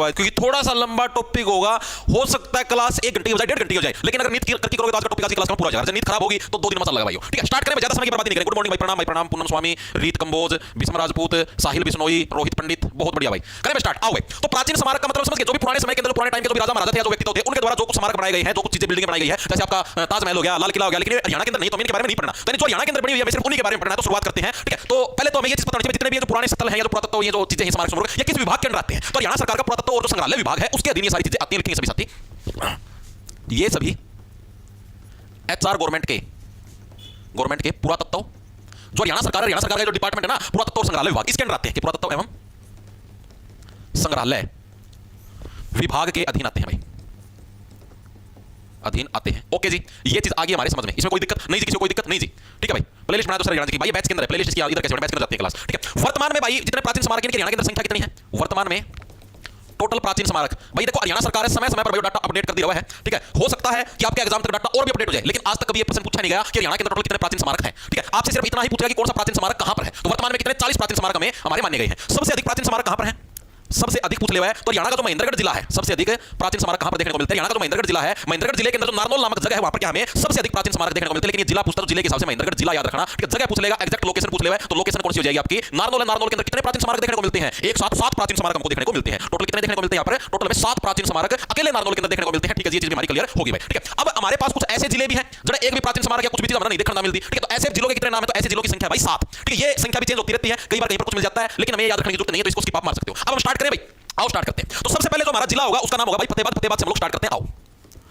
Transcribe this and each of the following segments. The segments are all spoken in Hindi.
क्योंकि थोड़ा सा लंबा टॉपिक होगा, हो सकता है क्लास 1 घंटे की बजाय 1.5 घंटे हो जाए, लेकिन अगर नीट करके करोगे तो आज का टॉपिक आज की क्लास में पूरा हो जाएगा। नीट खराब होगी तो 2 दिन मत लगा भाइयों, ठीक है। स्टार्ट करें, ज्यादा समय की बर्बादी नहीं करें। गुड मॉर्निंग भाई, प्रणाम पूनम स्वामी, रीत कंबोज, भीष्म राजपूत, साहिल बिश्नोई, रोहित पंडित, बहुत बढ़िया भाई। करें स्टार्ट, आओ। तो प्राचीन स्मारक का मतलब समझ गए, जो भी पुराने समय के अंदर, पुराने टाइम के जो भी राजा महाराजा थे, जो व्यक्ति थे, उनके द्वारा जो कुछ स्मारक बनाए गए हैं, जो कुछ चीजें बिल्डिंग बनाई गई है, जैसे आपका ताजमहल हो गया, लाल किला हो गया, लेकिन हरियाणा के अंदर नहीं, तो इनके बारे में नहीं पढ़ना। तो जो हरियाणा के अंदर बनी हुई है, सिर्फ उन्हीं के बारे में पढ़ना है। तो शुरुआत करते हैं, ठीक है। तो पहले तो हमें ये चीज पता होनी चाहिए, जितने भी जो पुराने स्थल हैं या जो पुरातत्व, ये जो चीजें हैं, स्मारक स्मारक, ये किस विभाग के अंदर आते हैं। तो हरियाणा सरकार का पुरातत्व और जो संग्रहालय विभाग है, उसके अधीन ये सारी चीजें आती हैं। लिखेंगे सभी साथी, ये सभी HR गवर्नमेंट के पुरातत्व, जो हरियाणा सरकार का जो डिपार्टमेंट है ना, पुरातत्व और संग्रहालय विभाग, इसके अंदर आते हैं कि पुरातत्व एवं संग्रहालय विभाग के अधीन आते हैं भाई, अधीन आते हैं। ओके जी, ये चीज आ गई हमारे समझ में, इसमें कोई दिक्कत नहीं जी, किसी को कोई दिक्कत नहीं जी, ठीक है भाई। प्लेलिस्ट बना दो सर हरियाणा की भाई, बैच के अंदर प्लेलिस्ट की इधर कैसे बैच के जाती है क्लास, ठीक है। वर्तमान में भाई जितने प्राचीन स्मारक हैं हरियाणा के अंदर संख्या कितनी है वर्तमान में, टोटल प्राचीन स्मारक भाई देखो, हरियाणा सरकार है समय समय पर डाटा अपडेट कर दिया हुआ है, ठीक है। हो सकता है कि आपके एग्जाम तक डाटा और भी अपडेट हो जाए, लेकिन आज तक कभी ये प्रश्न पूछा नहीं गया कि हरियाणा के अंदर टोटल कितने प्राचीन स्मारक हैं, ठीक है। आपसे सिर्फ इतना ही पूछा कि कौन सा प्राचीन स्मारक कहां पर है। तो वर्तमान में कितने 40 प्राचीन स्मारक हमें हमारे माने गए हैं। सबसे अधिक प्राचीन स्मारक कहां पर है, सबसे अधिक पूछ लिया है। तो हरियाणा का जो महेंद्रगढ़ जिला है, सबसे अधिक प्राचीन स्मारक कहां पर देखने को मिलते हैं। हरियाणा का जो महेंद्रगढ़ जिला है, महेंद्रगढ़ जिले के अंदर जो नारनौल नामक जगह है, वहां पर क्या हमें सबसे अधिक प्राचीन स्मारक देखने को मिलते हैं। लेकिन ये जिला पूछता है तो जिले के हिसाब से महेंद्रगढ़ जिला याद रखना, ठीक है। जगह पूछ लेगा, एग्जैक्ट लोकेशन पूछ लेगा, तो लोकेशन कौन सी हो जाएगी आपकी, नारनौल है। नारनौल के अंदर कितने प्राचीन स्मारक देखने को मिलते हैं, एक साथ 7 प्राचीन स्मारक हमको देखने को मिलते हैं। टोटल कितने देखने को मिलते हैं यहाँ पर, टोटल में 7 प्राचीन स्मारक अकेले नारनौल के अंदर देखने को मिलते हैं, ठीक है। ये चीज भी हमारी क्लियर होगी भाई, ठीक है। अब हमारे पास कुछ ऐसे जिले भी हैं जहां एक भी प्राचीन स्मारक या कुछ भी चीज हमें नहीं देखने मिलती, ठीक है। तो ऐसे जिलों के कितने नाम है, तो ऐसे जिलों की संख्या भाई 7, ठीक है। ये संख्या भी चेंज होती रहती है, कई बार कहीं पर कुछ मिल जाता है, लेकिन हमें याद रखने की जरूरत नहीं है, तो इसको स्किप आप मार सकते हो। अब हम स्टार्ट करें भाई, आओ स्टार्ट करते हैं। तो सबसे पहले जो हमारा जिला होगा उसका नाम होगा भाई फतेहाबाद से हम लोग स्टार्ट करते हैं, आओ।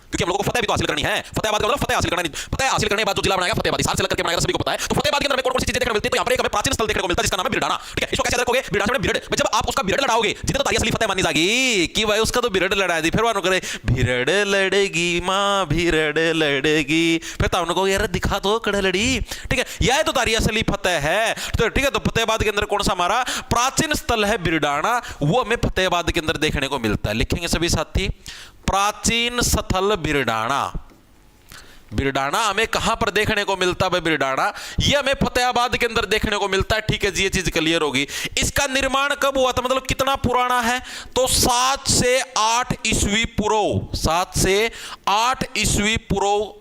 क्योंकि हम लोगों को फतेह भी तो हासिल करनी है। फतेहाबाद का मतलब फतेह हासिल करना नहीं, फतेह हासिल करने के बाद जो जिला बनाएगा फतेहाबाद साल से लेकर के बनाएगा, सभी को पता है। तो फतेहाबाद के अंदर हमें कौन-कौन सी चीजें देखने को मिलती है, तो यहां पर एक हमें प्राचीन स्थल देखने को मिलता है जिसका नाम है बिरडाना, ठीक है। इसको कैसे रखोगे, बिरडाना में बिरड, जब आप उसका बिरड लड़ाओगे जितने तो तारी असली फतेह मानी जाएगी कि भाई उसका तो बिरड लड़ा दी, फिर वो करे बिरड लड़ेगी मां बिरड लड़ेगी, फिर तो उनको यार दिखा दो कड़ लड़ी, ठीक है। यह तो तारी असली फतेह है, तो ठीक है। तो फतेहाबाद के अंदर कौन सा हमारा प्राचीन स्थल है बिरडाना, वो हमें फतेहाबाद के अंदर देखने को मिलता है। लिखेंगे सभी साथी, प्राचीन स्थल बिरडाना। बिरडाना हमें कहां पर देखने को मिलता है, बिरडाना ये हमें फतेहाबाद के अंदर देखने को मिलता है, ठीक है जी। ये चीज क्लियर होगी। इसका निर्माण कब हुआ था, मतलब कितना पुराना है, तो 7 से 8 ईस्वी पूर्व, 7 से 8 ईस्वी पूर्व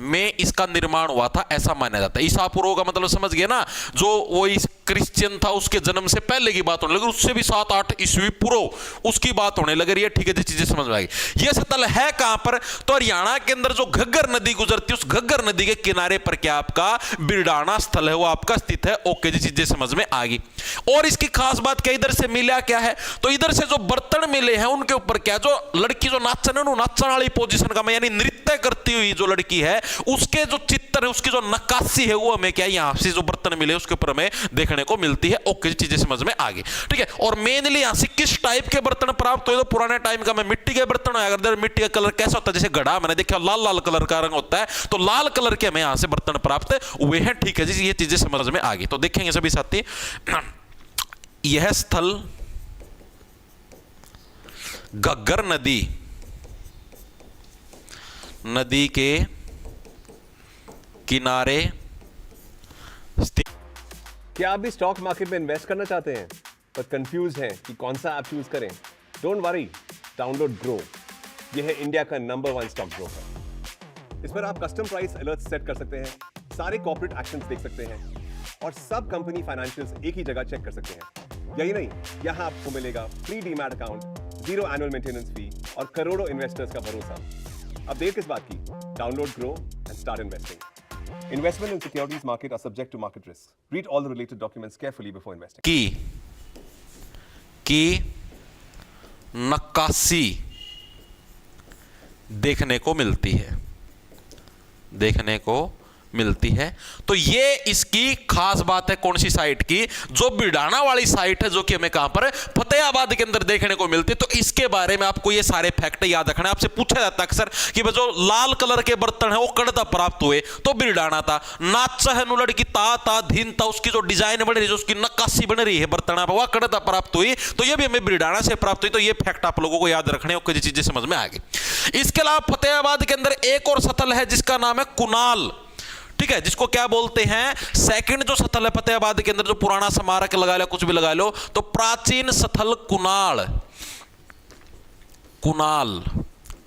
में इसका निर्माण हुआ था, ऐसा माना जाता है। ईसा पूर्व का मतलब समझ गए ना, जो वो क्रिश्चियन था उसके जन्म से पहले की बात होने लगी, उससे भी 7-8 ईस्वी पूर्व उसकी बात होने लग रही है, ठीक है जी। चीजें समझ में आएगी। ये स्थल है कहां पर, तो हरियाणा के अंदर जो घग्गर नदी गुजरती है, उस घग्गर नदी के किनारे पर क्या आपका बिरडाना स्थल है, वो आपका स्थित है। ओके जी, चीजें समझ में आ गई। और इसकी खास बात क्या, इधर से मिला क्या है, तो इधर से जो बर्तन मिले हैं उनके ऊपर क्या, जो लड़की जो नाचन है, नाचन वाली पोजिशन का, यानी नृत्य करती हुई जो लड़की है, उसके जो चित्र है, उसकी जो नक्काशी है, वो हमें क्या यहां से जो बर्तन मिले उसके ऊपर हमें देखने को मिलती है। ओके, चीजें समझ में आ गई, ठीक है। और मेनली यहां से किस टाइप के बर्तन प्राप्त हुए, तो पुराने टाइम का में मिट्टी के बर्तन है। अगर मिट्टी का कलर कैसा होता है, जैसे घड़ा मैंने देखा लाल लाल कलर का रंग होता है, तो लाल कलर के हमें यहां से बर्तन प्राप्त हुए हैं, ठीक है जी। ये चीजें समझ में आ गई। तो देखेंगे सभी साथी, यह स्थल घग्गर नदी के किनारे स्थित। क्या आप भी स्टॉक मार्केट में इन्वेस्ट करना चाहते हैं पर कंफ्यूज हैं कि कौन सा ऐप चूज करें? Don't worry, download grow. यह है इंडिया का नंबर 1 स्टॉक ब्रोकर। इस पर आप कस्टम प्राइस अलर्ट सेट कर सकते हैं, सारे कॉर्पोरेट एक्शंस देख सकते हैं और सब कंपनी फाइनेंशियल्स एक ही जगह चेक कर सकते हैं। यही नहीं, यहाँ आपको मिलेगा free demat account, 0 annual maintenance fee और करोड़ों इन्वेस्टर्स का भरोसा। अब देर किस बात की? Download grow and start investing. Investment in securities market are subject to market risks. Read all the related documents carefully before investing. की नक्काशी देखने को मिलती है, तो ये इसकी खास बात है। कौन सी साइट की, जो बिरडाना वाली साइट है, जो कि हमें कहां पर फतेहाबाद के अंदर देखने को मिलती है। तो इसके बारे में आपको ये सारे फैक्ट याद रखना है। आपसे पूछा जाता है अक्सर कि जो लाल कलर के बर्तन है वो कड़ता प्राप्त हुए, तो बिरडाना था। नाचा है नुलड़ की ता धीन था, उसकी जो डिजाइन बन रही है, जो उसकी नक्काशी बन रही है बर्तन पर, वह कड़ता प्राप्त हुई, तो ये भी हमें बिरडाना से प्राप्त हुई। तो ये फैक्ट आप लोगों को याद रखने और चीजें समझ में आ गई। इसके अलावा फतेहाबाद के अंदर एक और स्थल है जिसका नाम है कुनाल, ठीक है, जिसको क्या बोलते हैं, सेकंड जो स्थल है फतेहाबाद के अंदर, जो पुराना स्मारक लगा लो, कुछ भी लगा लो, तो प्राचीन स्थल कुनाल। कुणाल,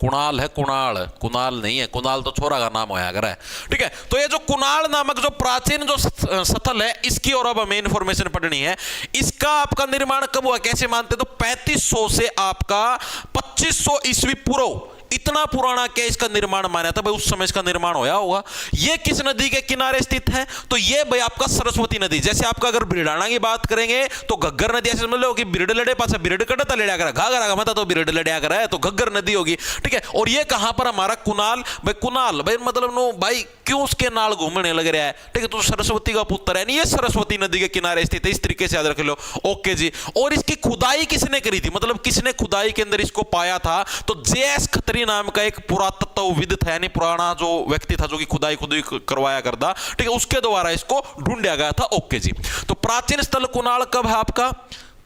कुणाल है, कुणाल नहीं है, कुणाल तो छोरा का नाम होया कर है। ठीक है, तो ये जो कुणाल नामक जो प्राचीन जो स्थल है, इसकी और अब हमें इंफॉर्मेशन पढ़नी है। इसका आपका निर्माण कब हुआ, कैसे मानते, तो 3500 से आपका 2500 ईस्वी पूर्व, इतना पुराना क्या इसका निर्माण माना था भाई, उस समय इसका निर्माण होया होगा। ये किस नदी के किनारे स्थित है, तो ये भाई आपका सरस्वती नदी। जैसे आपका अगर बिरडाना की बात करेंगे तो घग्गर नदी, ऐसे समझ लो कि बिरड लड़े पास बिरड कड़ता लड़िया कर, घाघरा मत तो बिरड लड़िया कर है, तो घग्गर नदी होगी। ठीक है, और ये कहां पर हमारा कुणाल भाई मतलब नो भाई क्यों उसके नाल घूमने लग रहा है। ठीक है, तो सरस्वती का पुत्र है नहीं, ये सरस्वती नदी के किनारे स्थित है, इस तरीके से याद रख लो। ओके जी, और इसकी खुदाई किसने करी थी, मतलब किसने खुदाई के अंदर इसको पाया था, तो जे.एस. खत्री नाम का एक पुरातत्वविद था, यानी पुराना जो व्यक्ति था जो कि खुदाई करवाया करता। ठीक है, उसके द्वारा इसको ढूंढा गया था। ओके जी, तो प्राचीन स्थल कुणाल कब है आपका,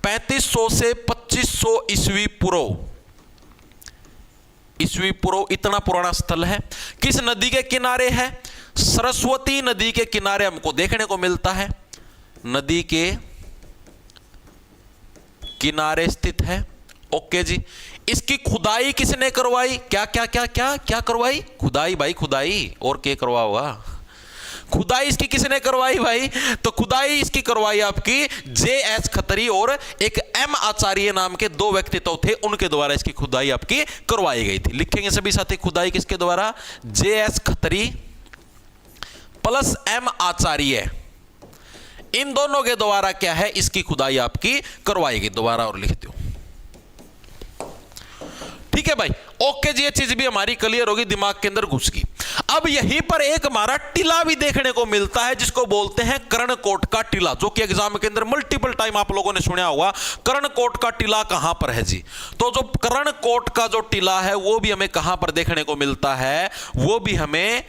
3500 से 2500 ईस्वी पूर्व, ईस्वी पूर्व, इतना पुराना स्थल है। किस नदी के किनारे है, सरस्वती नदी के किनारे हमको देखने को मिलता है, नदी के किनारे स्थित है। ओके जी, इसकी खुदाई किसने करवाई, क्या क्या क्या क्या क्या करवाई, खुदाई भाई, खुदाई और क्या करवा होगा, खुदाई इसकी किसने करवाई भाई, तो खुदाई इसकी करवाई आपकी जे.एस. खत्री और एक एम. आचार्य नाम के दो व्यक्तित्व थे, उनके द्वारा इसकी खुदाई आपकी करवाई गई थी। लिखेंगे सभी साथी, खुदाई किसके द्वारा, J S. Khatri plus M. Acharya, इन दोनों के द्वारा क्या है, इसकी खुदाई आपकी करवाई गई। दोबारा और लिख दो, ठीक है भाई। ओके जी, ये चीज भी हमारी क्लियर होगी, दिमाग के अंदर घुस गई। अब यहीं पर एक हमारा टिला भी देखने को मिलता है, जिसको बोलते हैं कर्णकोट का टिला, जो कि एग्जाम के अंदर मल्टीपल टाइम आप लोगों ने सुना होगा। कर्णकोट का टिला कहां पर है जी, तो जो कर्णकोट का जो टिला है वो भी हमें कहां पर देखने को मिलता है, वो भी हमें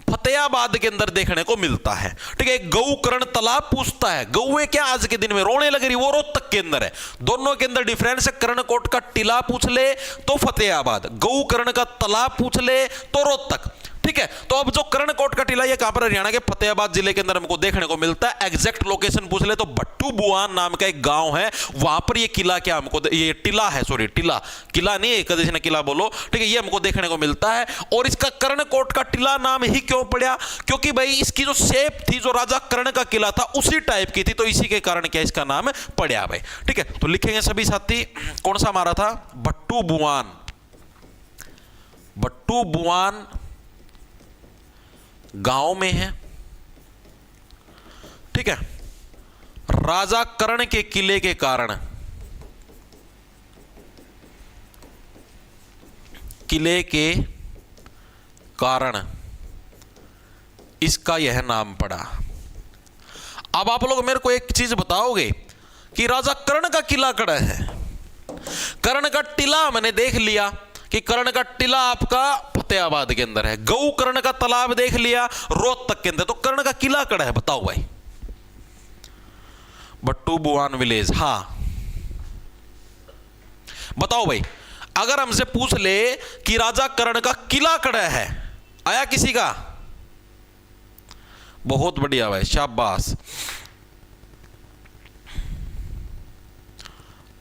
फतेहाबाद के अंदर देखने को मिलता है। ठीक है, गौकर्ण तालाब पूछता है, गौएं क्या आज के दिन में रोने लग रही, वो रोहतक के अंदर है। दोनों के अंदर डिफरेंस है, कर्णकोट का टिला पूछ ले तो फतेहाबाद, गौकर्ण का तालाब पूछ ले तो रोहतक। ठीक है, तो अब जो कर्णकोट का टिला ये कहां पर, हरियाणा के फतेहाबाद जिले के अंदर हमको देखने को मिलता है। एग्जैक्ट लोकेशन पूछ ले तो भट्टू बुआन नाम का एक गांव है, वहां पर ये किला क्या हमको, ये टिला है, सॉरी टिला, किला नहीं है, कदेश ने किला बोलो। ठीक है, ये हमको देखने को मिलता है। और इसका कर्णकोट का टिला नाम ही क्यों पड़ा, क्योंकि भाई इसकी जो शेप थी, जो राजा कर्ण का किला था उसी टाइप की थी, तो इसी के कारण क्या इसका नाम पड़ा भाई। ठीक है, तो लिखेंगे सभी साथी, कौन सा हमारा था, भट्टू बुआन, भट्टू बुआन गांव में है। ठीक है, राजा कर्ण के किले के कारण, किले के कारण इसका यह नाम पड़ा। अब आप लोग मेरे को एक चीज बताओगे कि राजा कर्ण का किला कड़ा है, कर्ण का टिला मैंने देख लिया कि कर्ण का टिला आपका फतेहाबाद के अंदर है, गौकर्ण का तालाब देख लिया रोहतक के अंदर, तो कर्ण का किला कड़ा है, बताओ भाई। भट्टू बुआन विलेज, हां बताओ भाई। अगर हमसे पूछ ले कि राजा कर्ण का किला कड़ा है, आया किसी का, बहुत बढ़िया भाई, शाबाश,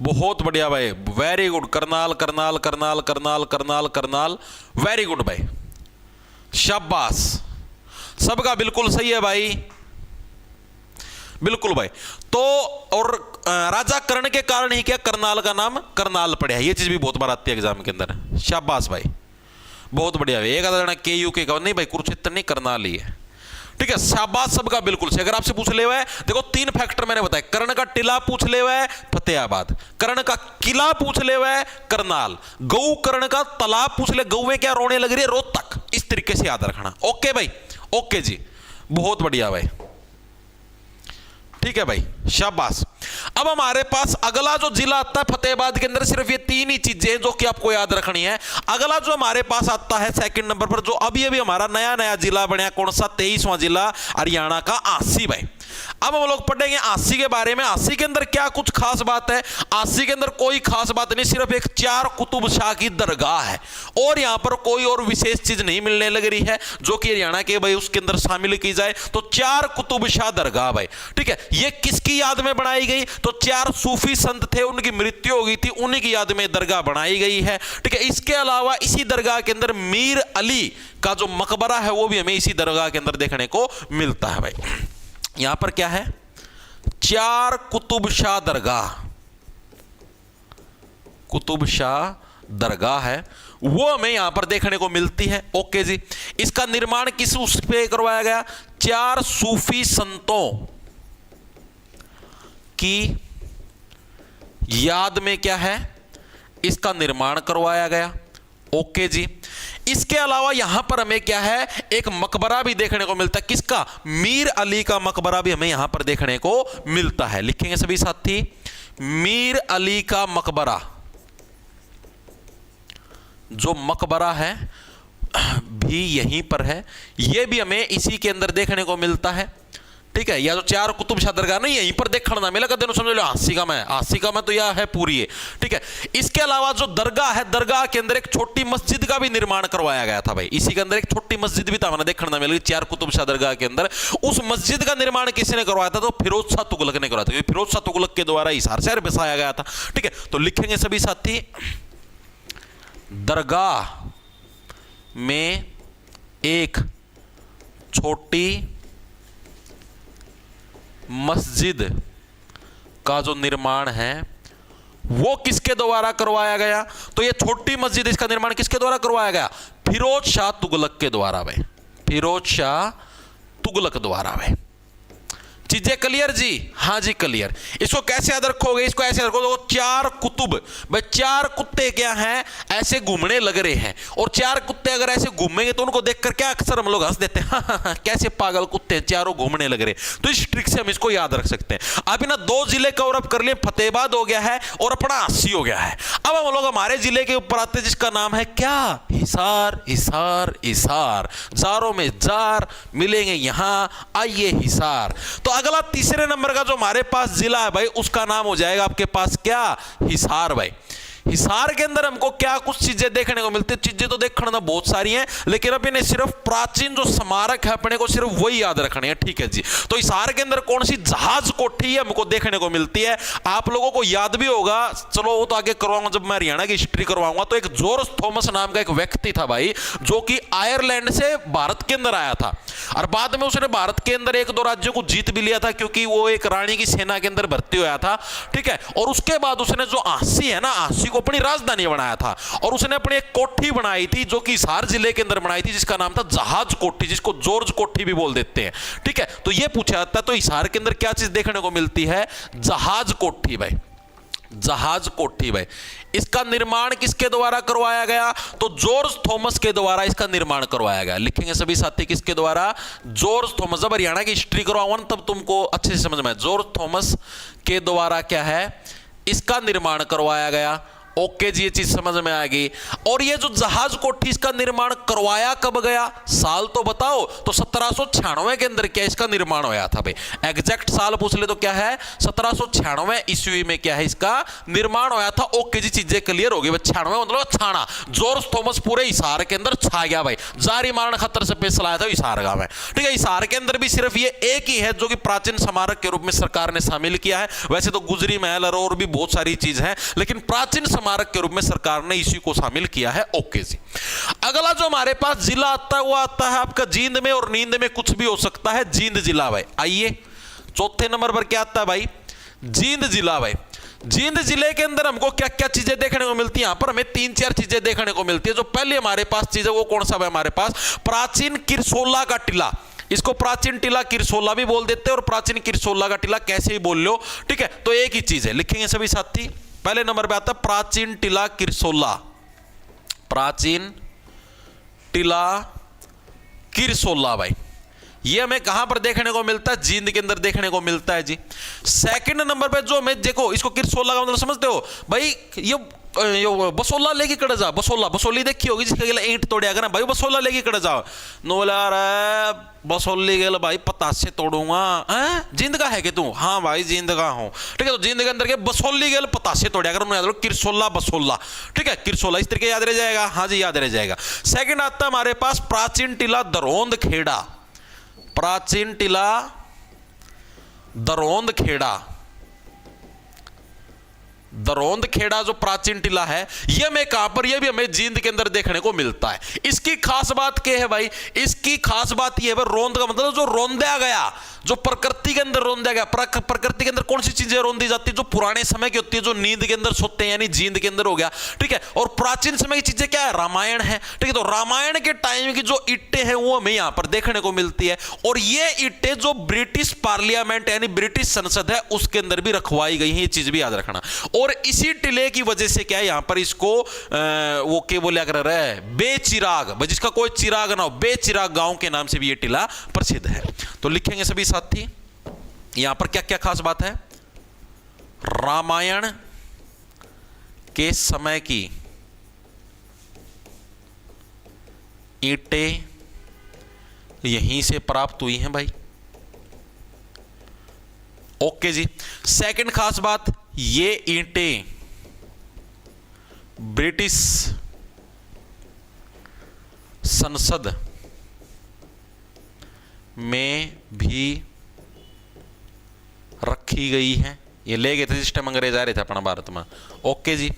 बहुत बढ़िया भाई, very good, Karnal Karnal Karnal Karnal Karnal Karnal, very good भाई, शाबाश, सबका बिल्कुल सही है भाई, बिल्कुल भाई। तो और राजा कर्ण के कारण ही क्या करनाल का नाम करनाल पड़ा है, ये चीज भी बहुत बार आती है एग्जाम के अंदर, शाबाश भाई, बहुत बढ़िया भाई। एक आधा के यू के नहीं भाई, कुरुक्षेत्र नहीं, करनाल ही है। ठीक है, शाबाश, सबका बिल्कुल से। अगर आपसे पूछ ले हुआ है, देखो 3 फैक्टर मैंने बताया, कर्ण का टिला पूछ ले हुआ है फतेहाबाद, कर्ण का किला पूछ ले हुआ है करनाल, गौ कर्ण का तालाब पूछ ले, गौएं क्या रोने लग रही है रोहतक, इस तरीके से याद रखना। ओके भाई, ओके जी, बहुत बढ़िया भाई, ठीक है भाई, शाबाश। अब हमारे पास अगला जो जिला आता है फतेहाबाद के अंदर, सिर्फ ये 3 ही चीजें जो कि आपको याद रखनी है। अगला जो हमारे पास आता है सेकंड नंबर पर, जो अभी अभी हमारा नया नया जिला बना, कौन सा, 23वां जिला हरियाणा का, आसी भाई। अब हम लोग पढ़ेंगे आसी के बारे में। आसी के अंदर क्या कुछ खास बात है, आसी के अंदर कोई खास बात नहीं, सिर्फ एक 4 कुतुब शाह की दरगाह है, और यहां पर कोई और विशेष चीज नहीं मिलने लग रही है जो कि हरियाणा के भाई उसके अंदर शामिल की जाए, तो 4 कुतुब शाह दरगाह भाई। ठीक है, ये किसकी याद में बनाई गई, तो 4 सूफी संत थे, उनकी मृत्यु हो गई थी, उन्हीं की याद में दरगाह बनाई गई है। ठीक है, इसके अलावा इसी दरगाह के अंदर मीर अली का जो मकबरा है वो भी हमें इसी दरगाह के अंदर देखने को मिलता है भाई। यहां पर क्या है, 4 कुतुब शाह दरगाह, कुतुब शाह दरगाह है वो हमें यहां पर देखने को मिलती है। ओके जी, इसका निर्माण किस उस पे करवाया गया, 4 सूफी संतों की याद में क्या है, इसका निर्माण करवाया गया। ओके जी, इसके अलावा यहां पर हमें क्या है, एक मकबरा भी देखने को मिलता है, किसका, मीर अली का मकबरा भी हमें यहां पर देखने को मिलता है। लिखेंगे सभी साथी, मीर अली का मकबरा, जो मकबरा है भी यहीं पर है, यह भी हमें इसी के अंदर देखने को मिलता है। ठीक है, या जो 4 कुतुब शाह दरगाह नहीं यहीं पर देखना ना मिला, कहते समझ लो आसी का मैं तो यह है पूरी है। ठीक है, इसके अलावा जो दरगाह है, दरगाह के अंदर एक छोटी मस्जिद का भी निर्माण करवाया गया था भाई, इसी के अंदर एक छोटी मस्जिद भी था, मैंने देखना ना मिला 4 कुतुब शाह दरगाह के अंदर। उस मस्जिद का निर्माण किसने करवाया था, तो फिरोज शाह तुगलक ने करवाया था, क्योंकि फिरोज शाह तुगलक के द्वारा हिसार शहर बसाया गया था। ठीक है, तो लिखेंगे सभी साथी, दरगाह में एक छोटी मस्जिद का जो निर्माण है वो किसके द्वारा करवाया गया, तो ये छोटी मस्जिद, इसका निर्माण किसके द्वारा करवाया गया, फिरोज शाह तुगलक के द्वारा भाई, फिरोज शाह तुगलक द्वारा भाई। चीजें क्लियर जी, हाँ जी क्लियर। इसको कैसे याद रखोगे, इसको ऐसे रखो, तो 4 कुतुब भाई, 4 कुत्ते क्या हैं, ऐसे घूमने लग रहे हैं, और 4 कुत्ते अगर ऐसे घूमेंगे तो उनको देखकर क्या अक्सर हम लोग हंस देते हैं, हाँ, कैसे पागल कुत्ते चारों घूमने लग रहे। तो इस ट्रिक से हम इसको याद रख सकते हैं। अभी ना 2 जिले कवर अप कर लिए, फतेहाबाद हो गया है और अपना 80 हो गया है। अब हम लोग हमारे जिले के ऊपर आते हैं जिसका नाम है क्या, हिसार। हिसार हिसार, जारों में जार मिलेंगे यहां, आइए हिसार। तो अगला तीसरे नंबर का जो हमारे पास जिला है भाई, उसका नाम हो जाएगा आपके पास क्या, हिसार भाई। हिसार के अंदर हमको क्या कुछ चीजें देखने को मिलती है, चीजें तो देखना बहुत सारी हैं, लेकिन अब इन्हें सिर्फ प्राचीन जो स्मारक है अपने को सिर्फ वही याद रखने हैं। ठीक है जी, तो हिसार के अंदर कौन सी जहाज कोठी हमको देखने को मिलती है, आप लोगों को याद भी होगा, चलो वो तो आगे करवाऊंगा जब मैं हरियाणा की हिस्ट्री करवाऊंगा। तो एक जॉर्ज थॉमस नाम का एक व्यक्ति था भाई, जो कि आयरलैंड से भारत के अंदर आया था, और बाद में उसने भारत के अंदर 1-2 राज्यों को जीत भी लिया था, क्योंकि वो एक रानी की सेना के अंदर भर्ती हुआ था। ठीक है, और उसके बाद उसने जो आसी है ना, आसी को अपनी राजधानी बनाया था, और उसने अपनी एक कोठी बनाई थी जो कि हिसार जिले के अंदर बनाई थी, जिसका नाम था जहाज कोठी, जिसको जॉर्ज कोठी भी बोल देते हैं। ठीक है, तो ये पूछा जाता है, तो हिसार के अंदर क्या चीज देखने को मिलती है, जहाज कोठी भाई, जहाज कोठी भाई। इसका निर्माण किसके द्वारा करवाया गया, तो जॉर्ज थॉमस के द्वारा इसका निर्माण करवाया गया। लिखेंगे सभी साथी, किसके द्वारा, जॉर्ज थॉमस। जब हरियाणा की हिस्ट्री करवाऊंगा तब तुमको अच्छे से समझ में, जॉर्ज थॉमस के द्वारा क्या है, इसका निर्माण करवाया गया। ओके जी, ये चीज समझ में आ गई। और ये जो जहाज कोठी इसका निर्माण करवाया कब गया, साल तो बताओ, तो 1796 के अंदर क्या इसका निर्माण होया था भाई, एग्जैक्ट साल पूछ ले तो क्या है, 1796 ईस्वी में क्या है इसका निर्माण होया था। ओके जी, चीजें क्लियर हो गई। 96 मतलब छाना, जॉर्ज थॉमस पूरे हिसार के अंदर छा गया भाई, जारी मारण खतर से पेश लाया था हिसार गांव में। ठीक है, हिसार के अंदर भी सिर्फ ये एक ही है जो कि प्राचीन स्मारक के रूप में सरकार ने शामिल किया है। वैसे तो गुजरी महल और भी बहुत सारी चीज है, लेकिन प्राचीन स्मारक के रूप में सरकार ने इसी को शामिल किया है। ओके जी, अगला जो हमारे पास जिला आता है वो आता है आपका जींद में, और नींद में कुछ भी हो सकता है, जींद जिला भाई। आइए चौथे नंबर पर क्या आता है भाई, जींद जिला भाई। जींद जिले के अंदर हमको क्या क्या चीजें देखने को मिलती है, यहां पर हमें 3-4 चीजें देखने को मिलती है। जो पहले हमारे पास चीज है वो कौन सा है हमारे पास, प्राचीन किरसोला का टिला। इसको प्राचीन टिला किरसोला भी बोल देते हैं, और प्राचीन किरसोला का टिला कैसे ही बोल लो। ठीक है, तो एक ही चीज है, लिखेंगे सभी साथी। पहले नंबर पे आता है प्राचीन टिला किरसोला, प्राचीन टिला किरसोला भाई। ये हमें कहां पर देखने को मिलता है, जींद के अंदर देखने को मिलता है जी। सेकंड नंबर पे जो हमें देखो, इसको किरसोला का मतलब समझते हो भाई, ये बसोला लेके कड़े जा, बसोला बसोली देखी होगी जिसके गले ईंट तोड़े अगर भाई, बसोला लेके कड़े जाओ, नो बोला यार बसोली गेल भाई पतासे तोड़ूंगा, जींद का है कि तू, हाँ भाई जींद का हूं। ठीक है, तो जींद के अंदर के बसोली गेल पतासे तोड़े अगर याद लो, किरसोला बसोला। ठीक है, किरसोला इस तरीके याद रह जाएगा, हाँ जी याद रह जाएगा। सेकंड आता है हमारे पास प्राचीन टिला दरोंद खेड़ा, प्राचीन टिला दरोंद खेड़ा। दरौंद खेड़ा जो प्राचीन टिला है, यह हमें कहां पर, यह भी हमें जींद के अंदर देखने को मिलता है। इसकी खास बात क्या है भाई, इसकी खास बात यह है, रोंद का मतलब जो रोंदा गया, जो प्रकृति के अंदर रोंदा गया। प्रकृति के अंदर कौन सी चीजें रोंदी जाती है, जो पुराने समय की होती है, जो नींद के अंदर सोते हैं, यानी जींद के अंदर हो गया, ठीक है। और प्राचीन समय की चीजें क्या है, रामायण है, ठीक है। तो रामायण के टाइम की जो ईंटें हैं वो हमें यहां पर देखने को मिलती है। और ये ईंटें जो ब्रिटिश पार्लियामेंट यानी ब्रिटिश संसद है उसके अंदर भी रखवाई गई हैं, ये चीज भी याद रखना। और इसी टिले की वजह से क्या है, यहां पर इसको वो क्या बोला कर रहा है, बेचिराग, जिसका कोई चिराग ना हो, बेचिराग गांव के नाम से भी ये टिला प्रसिद्ध है। तो लिखेंगे सभी साथी, यहां पर क्या क्या खास बात है, रामायण के समय की ईंटें यहीं से प्राप्त हुई हैं भाई। ओके जी। सेकंड खास बात, ये ईंटें ब्रिटिश संसद में भी रखी गई है। ये ले गए थे जिस टाइम अंग्रेज आ रहे थे अपना भारत में। ओके जी।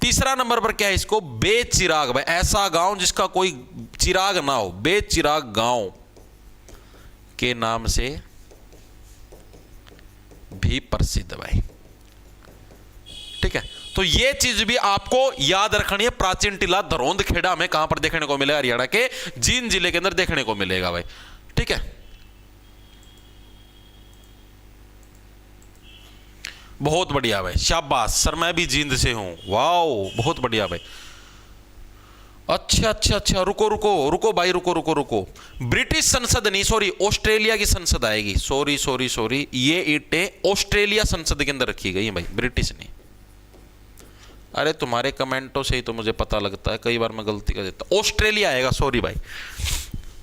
तीसरा नंबर पर क्या है, इसको बेचिराग, भाई ऐसा गांव जिसका कोई चिराग ना हो, बेचिराग गांव के नाम से भी प्रसिद्ध भाई, ठीक है। तो ये चीज भी आपको याद रखनी है। प्राचीन टिला दरौंद खेड़ा में कहां पर देखने को मिलेगा, हरियाणा के जींद जिले के अंदर देखने को मिलेगा भाई, ठीक है। बहुत बढ़िया भाई, शाबाश सर, मैं भी जींद से हूं, वाओ बहुत बढ़िया भाई। अच्छा अच्छा अच्छा, रुको रुको रुको भाई, रुको रुको रुको, ब्रिटिश संसद नहीं, सॉरी ऑस्ट्रेलिया की संसद आएगी, सॉरी सॉरी सॉरी, ये ईंटें ऑस्ट्रेलिया संसद के अंदर रखी गई है भाई, ब्रिटिश नहीं। अरे तुम्हारे कमेंटों से ही तो मुझे पता लगता है, कई बार मैं गलती कर देता, ऑस्ट्रेलिया आएगा, सॉरी भाई,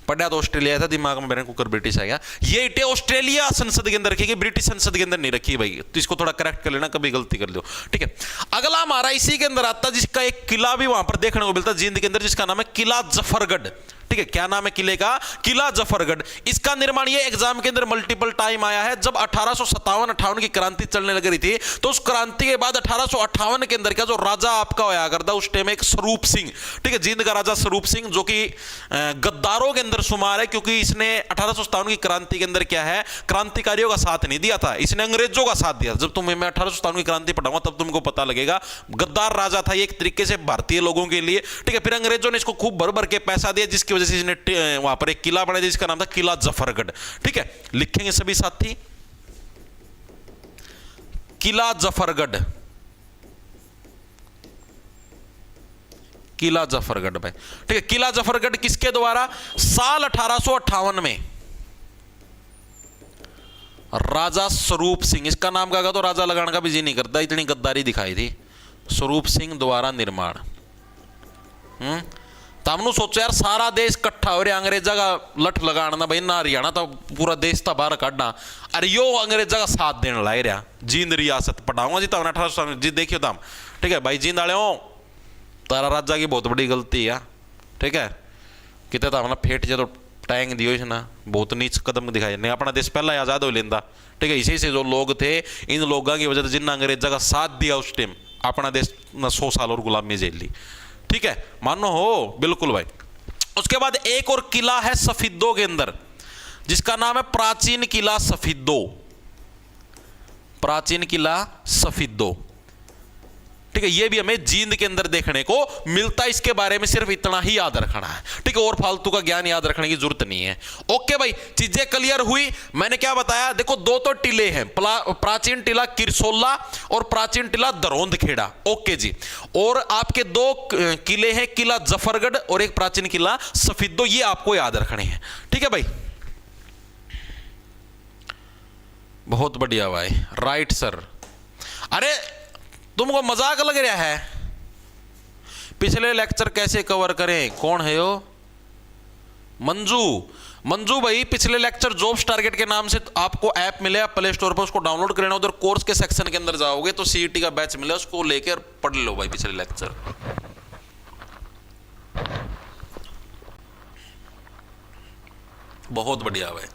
पढ़ा तो ऑस्ट्रेलिया था, दिमाग में मेरे कुकर ब्रिटिश आ गया। ये ईंटें ऑस्ट्रेलिया संसद के अंदर रखी गई, ब्रिटिश संसद के अंदर नहीं रखी भाई, तो इसको थोड़ा करेक्ट कर लेना, कभी गलती कर लो, ठीक है। अगला हमारा इसी के अंदर आता है, जिसका एक किला भी वहां पर देखने को मिलता है जींद के अंदर, जिसका नाम है किला जफरगढ़, ठीक है। क्या नाम है किले का, किला जफरगढ़। इसका निर्माण ये एग्जाम के अंदर मल्टीपल टाइम आया है। जब 1857-58 की क्रांति चलने लग रही थी, तो उस क्रांति के बाद 1858 के अंदर क्या, जो राजा आपका होया करता उस टाइम एक स्वरूप सिंह, ठीक है, जींद का राजा स्वरूप सिंह, जो कि गद्दारों के अंदर शुमार है, क्योंकि इसने 1857 की क्रांति के अंदर क्या है, क्रांतिकारियों का साथ नहीं दिया था, इसने अंग्रेजों का साथ दिया। जब तुम्हें मैं 1857 की क्रांति पढ़ाऊंगा तब तुमको पता लगेगा, गद्दार राजा था ये एक तरीके से भारतीय लोगों के लिए, ठीक है। फिर अंग्रेजों ने इसको खूब भर भर के पैसा दिया, जिसकी वजह से इसने वहां पर एक किला बनाया जिसका नाम था किला जफरगढ़, ठीक है। लिखेंगे सभी साथी, किला जफरगढ़, किला जफरगढ़ भाई, ठीक है। किला जफरगढ़ किसके द्वारा, साल 1858 में राजा स्वरूप सिंह, इसका नाम का तो राजा लगाने का भी जी नहीं करता, इतनी गद्दारी दिखाई थी, स्वरूप सिंह द्वारा निर्माण। तो हमने सोचो यार, सारा देश इकट्ठा हो रहा अंग्रेजा का लठ लगाना भाई, ना हरियाणा तो पूरा देश था बाहर काटना, अरे यो अंग्रेजा का साथ देने ला रहा। जींद रियासत पढ़ाऊंगा जी, तब 1800 जी देखियो तम, ठीक है भाई। जींद आले हो, तारा राजा की बहुत बड़ी गलती है, ठीक है। कितने तो हमने फेट जो टैंग दियो इसने, बहुत नीच कदम दिखाए, नहीं अपना देश पहला आजाद हो लेंदा, ठीक है। इसी से जो लोग थे, इन लोगों की वजह से जिन अंग्रेजा का साथ दिया उस टाइम, अपना देश 100 साल और गुलामी झेल ली, ठीक है, मानो हो, बिल्कुल भाई। उसके बाद एक और किला है सफिद्दो के अंदर, जिसका नाम है प्राचीन किला सफिद्दो, प्राचीन किला सफिद्दो, ठीक है। ये भी हमें जींद के अंदर देखने को मिलता है। इसके बारे में सिर्फ इतना ही याद रखना है, ठीक है, और फालतू का ज्ञान याद रखने की जरूरत नहीं है। ओके भाई, चीजें क्लियर हुई। मैंने क्या बताया, देखो दो तो टिले हैं, प्राचीन टिला किरसोला और प्राचीन टिला दरौंद खेड़ा। ओके जी। और आपके दो किले हैं, किला जफरगढ़ और एक प्राचीन किला सफिद्दो, ये आपको याद रखने हैं, ठीक है भाई। बहुत बढ़िया भाई, राइट सर। अरे तुमको मजाक लग रहा है, पिछले लेक्चर कैसे कवर करें, कौन है यो, मंजू, मंजू भाई पिछले लेक्चर जॉब्स टारगेट के नाम से आपको ऐप मिलेगा प्ले स्टोर पर, उसको डाउनलोड कर लेना, उधर कोर्स के सेक्शन के अंदर जाओगे तो सीईटी का बैच मिलेगा, उसको लेकर पढ़ लो भाई पिछले लेक्चर। बहुत बढ़िया भाई,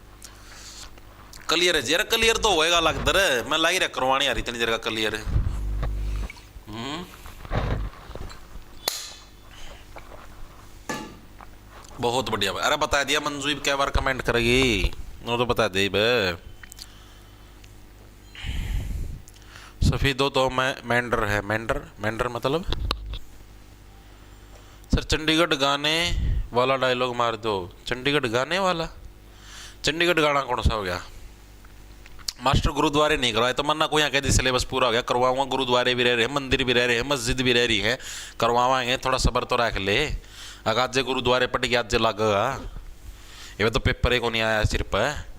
क्लियर है यार, क्लियर तो होएगा लगता है, मैं लाई रहा करवानी आ रही इतनी देर का क्लियर है। बहुत बढ़िया भाई। अरे बता दिया मंजू क्या बार कमेंट करेगी, वो तो बता दे बे। सफेदो तो मैं मेंढर है, मेंढर मतलब सर चंडीगढ़ गाने वाला डायलॉग मार दो। चंडीगढ़ गाने वाला, चंडीगढ़ गाना कौन सा हो गया? मास्टर गुरुद्वारे नहीं करवाए तो मन्ना को यहाँ कह दी सिलेबस पूरा हो गया, करवाऊंगा। गुरुद्वारे भी रह रहे हैं, मंदिर भी रह रहे हैं, मस्जिद भी रह रही है, करवावाएंगे। थोड़ा सब्र तो रख ले। अगाज गुरुद्वारे पट गया आज लगेगा, ये तो पेपर को नहीं आया सिर पर।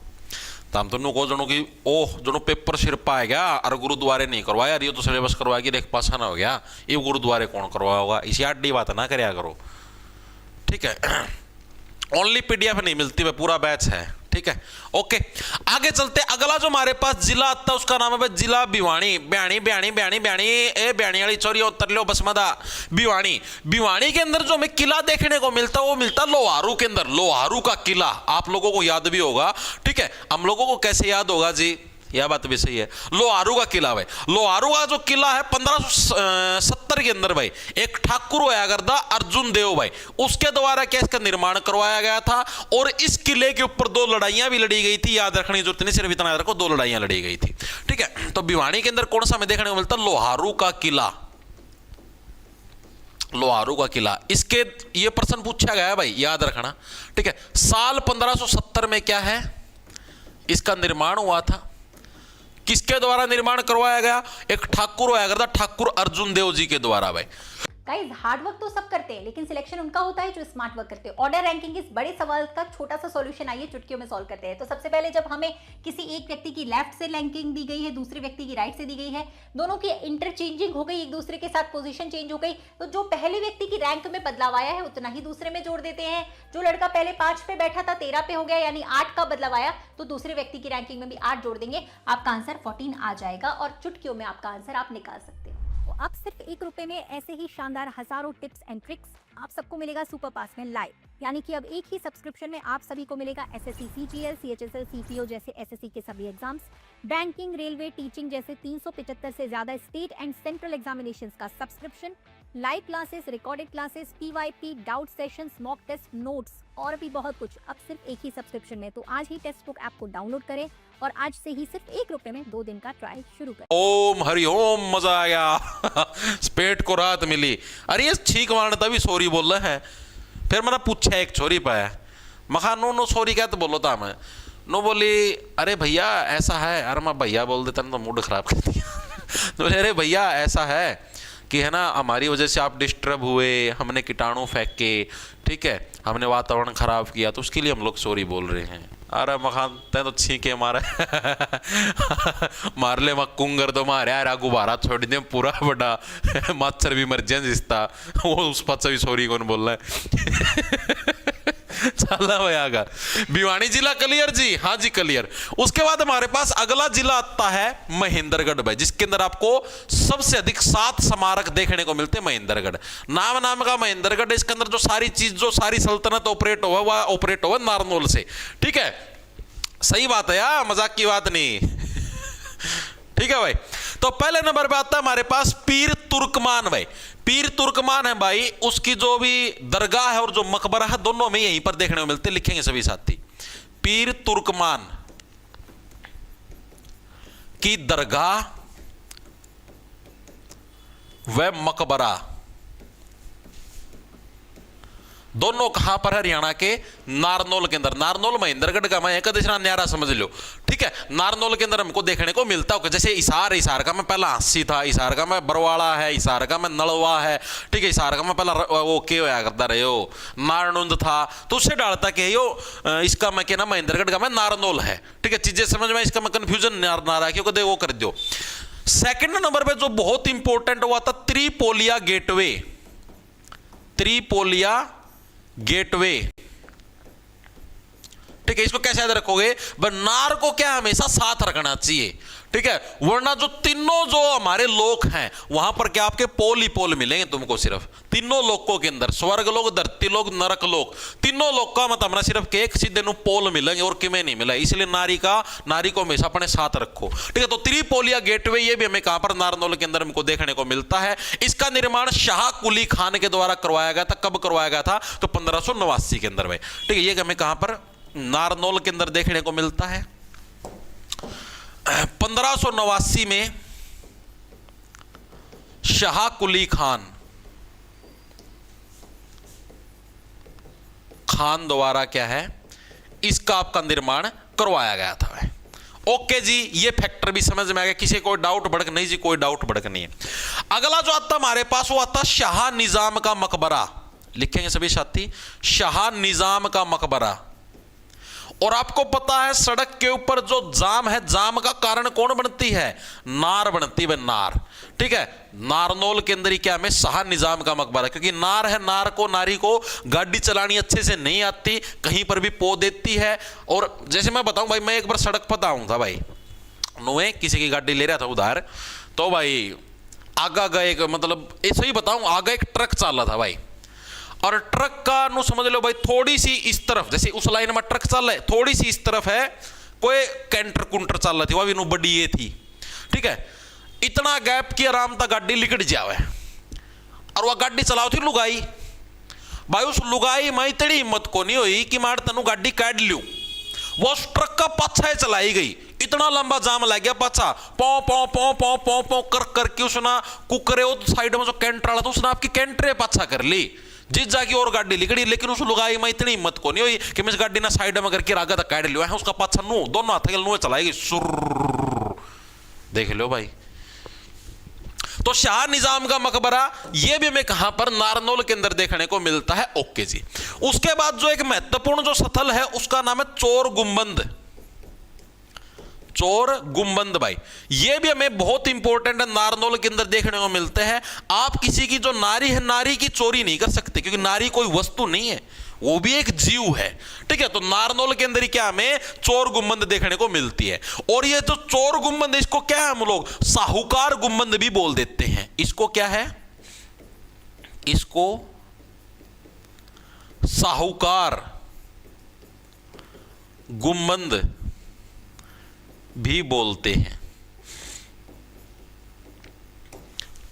तो हम तो को जनों की ओह जनों पेपर सिर पर आ गया और गुरुद्वारे नहीं करवाया, ये तो सिलेबस करवाएगी, देख पासा ना हो गया, ये गुरुद्वारे कौन करवाया होगा? इसी आडी बात ना करया करो, ठीक है। ओनली पीडीएफ नहीं मिलती, वह पूरा बैच है, ठीक है। ओके, आगे चलते। अगला जो हमारे पास जिला आता है उसका नाम है जिला भिवानी। ब्याणी ब्याणी ब्याणी ब्याणी ए ब्याणी वाली चोरी उतर लो बसमदा। भिवानी, भिवानी के अंदर जो हमें किला देखने को मिलता है वो मिलता है लोहारू के अंदर। लोहारू का किला आप लोगों को याद भी होगा, ठीक है। हम लोगों को कैसे याद होगा जी, यह बात भी सही है। लोहारू का किला भाई, लोहारू का जो किला है 1570 के अंदर भाई एक ठाकुर होया करता अर्जुन देव भाई, उसके द्वारा क्या इसका निर्माण करवाया गया था। और इस किले के ऊपर 2 लड़ाइयां भी लड़ी गई थी, याद रखने की जरूरत नहीं, सिर्फ इतना याद रखो 2 लड़ाइयां लड़ी गई थी, ठीक है। तो भिवानी के अंदर कौन सा हमें देखने को मिलता? लोहारू का किला। लोहारू का किला, इसके ये प्रश्न पूछा गया है भाई, याद रखना, ठीक है। साल 1570 में क्या है इसका निर्माण हुआ था, किसके द्वारा निर्माण करवाया गया? एक ठाकुर होया करता ठाकुर अर्जुन देव जी के द्वारा भाई। गाइस हार्ड वर्क तो सब करते हैं लेकिन सिलेक्शन उनका होता है जो स्मार्ट वर्क करते हैं। ऑर्डर रैंकिंग इस बड़े सवाल का छोटा सा सॉल्यूशन आइए चुटकियों में सॉल्व करते हैं। तो सबसे पहले जब हमें किसी एक व्यक्ति की लेफ्ट से रैंकिंग दी गई है, दूसरे व्यक्ति की राइट से दी गई है, दोनों की इंटरचेंजिंग हो गई, एक दूसरे के साथ पोजीशन चेंज हो गई, तो जो पहले व्यक्ति की रैंक में बदलाव आया है उतना ही दूसरे में जोड़ देते हैं। जो लड़का पहले 5 पे बैठा था 13 पे हो गया, यानी 8 का बदलाव आया, तो दूसरे व्यक्ति की रैंकिंग में भी 8 जोड़ देंगे, आपका आंसर 14 आ जाएगा और चुटकियों में आपका आंसर आप निकाल सकते हैं। तो अब सिर्फ 1 रुपए में ऐसे ही शानदार हजारों टिप्स एंड ट्रिक्स आप सबको मिलेगा सुपर पास में लाइव, यानी कि अब एक ही सब्सक्रिप्शन में आप सभी को मिलेगा एसएससी, सीजीएल, सीएचएसएल, सीपीओ जैसे एसएससी के सभी एग्जाम्स, बैंकिंग, रेलवे, टीचिंग जैसे 375 से ज्यादा स्टेट एंड सेंट्रल एग्जामिनेशंस का subscription, live classes, recorded classes, PYP, doubt sessions, mock test, notes और भी बहुत कुछ, अब सिर्फ एक ही सब्सक्रिप्शन में। तो आज ही टेक्स्ट बुक ऐप को डाउनलोड करें और आज से ही सिर्फ 1 रुपए में 2 दिन का ट्रायल शुरू करें। ओम हरि ओम, मजा आ गया। पेट को राहत मिली। अरे ये छींक मारता भी सॉरी बोल रहे हैं। फिर मैंने पूछा एक छोरी पाया, मखा नो सॉरी क्या तो बोलो था मैं, नो बोली अरे भैया ऐसा है, अरे मैं भैया बोल देता ना तो मूड खराब कर दिया। तो अरे भैया ऐसा है कि है ना हमारी वजह से आप डिस्टर्ब हुए, हमने कीटाणु फेंके, ठीक है, हमने वातावरण खराब किया, तो उसके लिए हम लोग सॉरी बोल रहे हैं। अरे मखान तै तो छींके मारा मार ले मक कुंगर तो मारे यार गुब्बारा छोड़ दे पूरा बड़ा मच्छर भी मर जाए जिसता वो उस पच्चा भी सॉरी कौन बोल रहा है। चला भाई आगा। भिवानी जिला क्लियर जी, हाँ जी क्लियर। उसके बाद हमारे पास अगला जिला आता है महेंद्रगढ़ भाई, जिसके अंदर आपको सबसे अधिक 7 स्मारक देखने को मिलते हैं। महेंद्रगढ़ नाम का महेंद्रगढ़, इसके अंदर जो सारी चीज जो सारी सल्तनत ऑपरेट हुआ वह ऑपरेट हुआ नारनौल से, ठीक है। सही बात है यार, मजाक की बात नहीं। ठीक है भाई। तो पहले नंबर पे आता है हमारे पास पीर तुर्कमान भाई। पीर तुर्कमान है भाई, उसकी जो भी दरगाह है और जो मकबरा है दोनों में यहीं पर देखने को मिलते, लिखेंगे सभी साथी। पीर तुर्कमान की दरगाह व मकबरा दोनों कहां पर है? हरियाणा के नारनौल के अंदर। नारनौल महेंद्रगढ़ का मैं एक न्यारा समझ लो, ठीक है। नारनौल के अंदर हमको देखने को मिलता है, जैसे हिसार का मैं पहला हंसी था, हिसार का मैं बरवाड़ा है, हिसार का मैं नलवा है, ठीक है। हिसार का मैं पहला वो के होया करता रहे हो नारनुंद था, तो उससे डालता कि यो इसका मैं कहना महेंद्रगढ़ का मैं नारनौल है, ठीक है। चीजें समझ में, इसका मैं कंफ्यूजन ना रहा क्योंकि वो कर दो। सेकंड नंबर पे जो बहुत इंपॉर्टेंट हुआ था त्रिपोलिया गेटवे। त्रिपोलिया गेटवे ठीक है, इसको कैसे याद रखोगे? नार को क्या हमेशा साथ रखना चाहिए, ठीक है, वरना जो तीनों जो हमारे लोक हैं वहां पर क्या आपके पोल ही पोल मिलेंगे तुमको, सिर्फ तीनों लोकों के अंदर, स्वर्ग लोक, धरती लोक, नरक लोक, तीनों लोक का मतलब हमारा सिर्फ एक सीधे नु पोल मिलेंगे और किमें नहीं मिला। इसलिए नारी को हमेशा अपने साथ रखो, ठीक है। तो त्रिपोलिया गेटवे ये भी हमें कहां पर, नारनौल के अंदर हमको देखने को मिलता है। इसका निर्माण शाह कुली खान के द्वारा करवाया गया था। कब करवाया गया था? तो 1589 के अंदर में, ठीक है। ये हमें कहां पर, नारनौल के अंदर देखने को मिलता है। 1589 में शाह कुली खान द्वारा क्या है, इसका आपका निर्माण करवाया गया था। ओके जी, ये फैक्टर भी समझ में आ गया। किसी कोई डाउट भड़क नहीं जी, कोई डाउट भड़क नहीं है। अगला जो आता हमारे पास वो आता शाह निजाम का मकबरा। लिखेंगे सभी साथी, शाह निजाम का मकबरा। और आपको पता है सड़क के ऊपर जो जाम है, जाम का कारण कौन बनती है? नार बनती है, नार, ठीक है। नारनौल के अंदर ही क्या में शाह निजाम का मकबरा, क्योंकि नार है, नारी को गाड़ी चलानी अच्छे से नहीं आती, कहीं पर भी पो देती है। और जैसे मैं बताऊं भाई, मैं एक बार सड़क पर आऊं था भाई, नुए किसी की गाड़ी ले रहा था उधार, तो भाई आगा गए, मतलब ऐसे ही बताऊं, आगे एक ट्रक चल रहा था भाई, और ट्रक का नु समझ लो भाई, थोड़ी सी इस तरफ, जैसे उस लाइन में ट्रक चल रहा है, थोड़ी सी इस तरफ है कोई कैंटर कुंटर चल रही थी, वह भी नु बड़ी ये थी, ठीक है। इतना गैप की आराम तक गाड़ी लिकट जावे, और वह गाड़ी चलाओ थी लुगाई भाई। उस लुगाई में इतनी हिम्मत को नहीं हुई कि मार तेनू गाड़ी काट लू, वो उस ट्रक का पाछा ही चलाई गई। इतना लंबा जाम लग गया पाछा, पौ पौ पौ पौ पौ पौ कर करके उसने कुकरे साइड में जो कैंटर वाला था, उसने आपकी कैंटरे पाछा कर ली, जिस जाके और गाड़ी लिकड़ी। लेकिन उस लुगाई में इतनी हिम्मत को नहीं हुई कि मैं इस गाड़ी ना साइड में करके आगे तक काट लियो है, उसका पाछा नु दोनों हाथ नु चलाएगी, सुर, देख लो भाई। तो शाह निजाम का मकबरा ये भी हमें कहां पर, नारनौल के अंदर देखने को मिलता है। ओके जी। उसके बाद जो एक महत्वपूर्ण जो स्थल है उसका नाम है चोर गुंबद। चोर गुंबद भाई, ये भी हमें बहुत इंपॉर्टेंट है, नारनौल के अंदर देखने को मिलते हैं। आप किसी की जो नारी है, नारी की चोरी नहीं कर सकते, क्योंकि नारी कोई वस्तु नहीं है, वो भी एक जीव है, ठीक है। तो नारनौल के अंदर ही क्या हमें चोर गुंबद देखने को मिलती है। और ये जो चोर गुंबद, इसको क्या है, हम लोग साहूकार गुंबद भी बोल देते हैं। इसको क्या है? इसको साहूकार गुंबद भी बोलते हैं,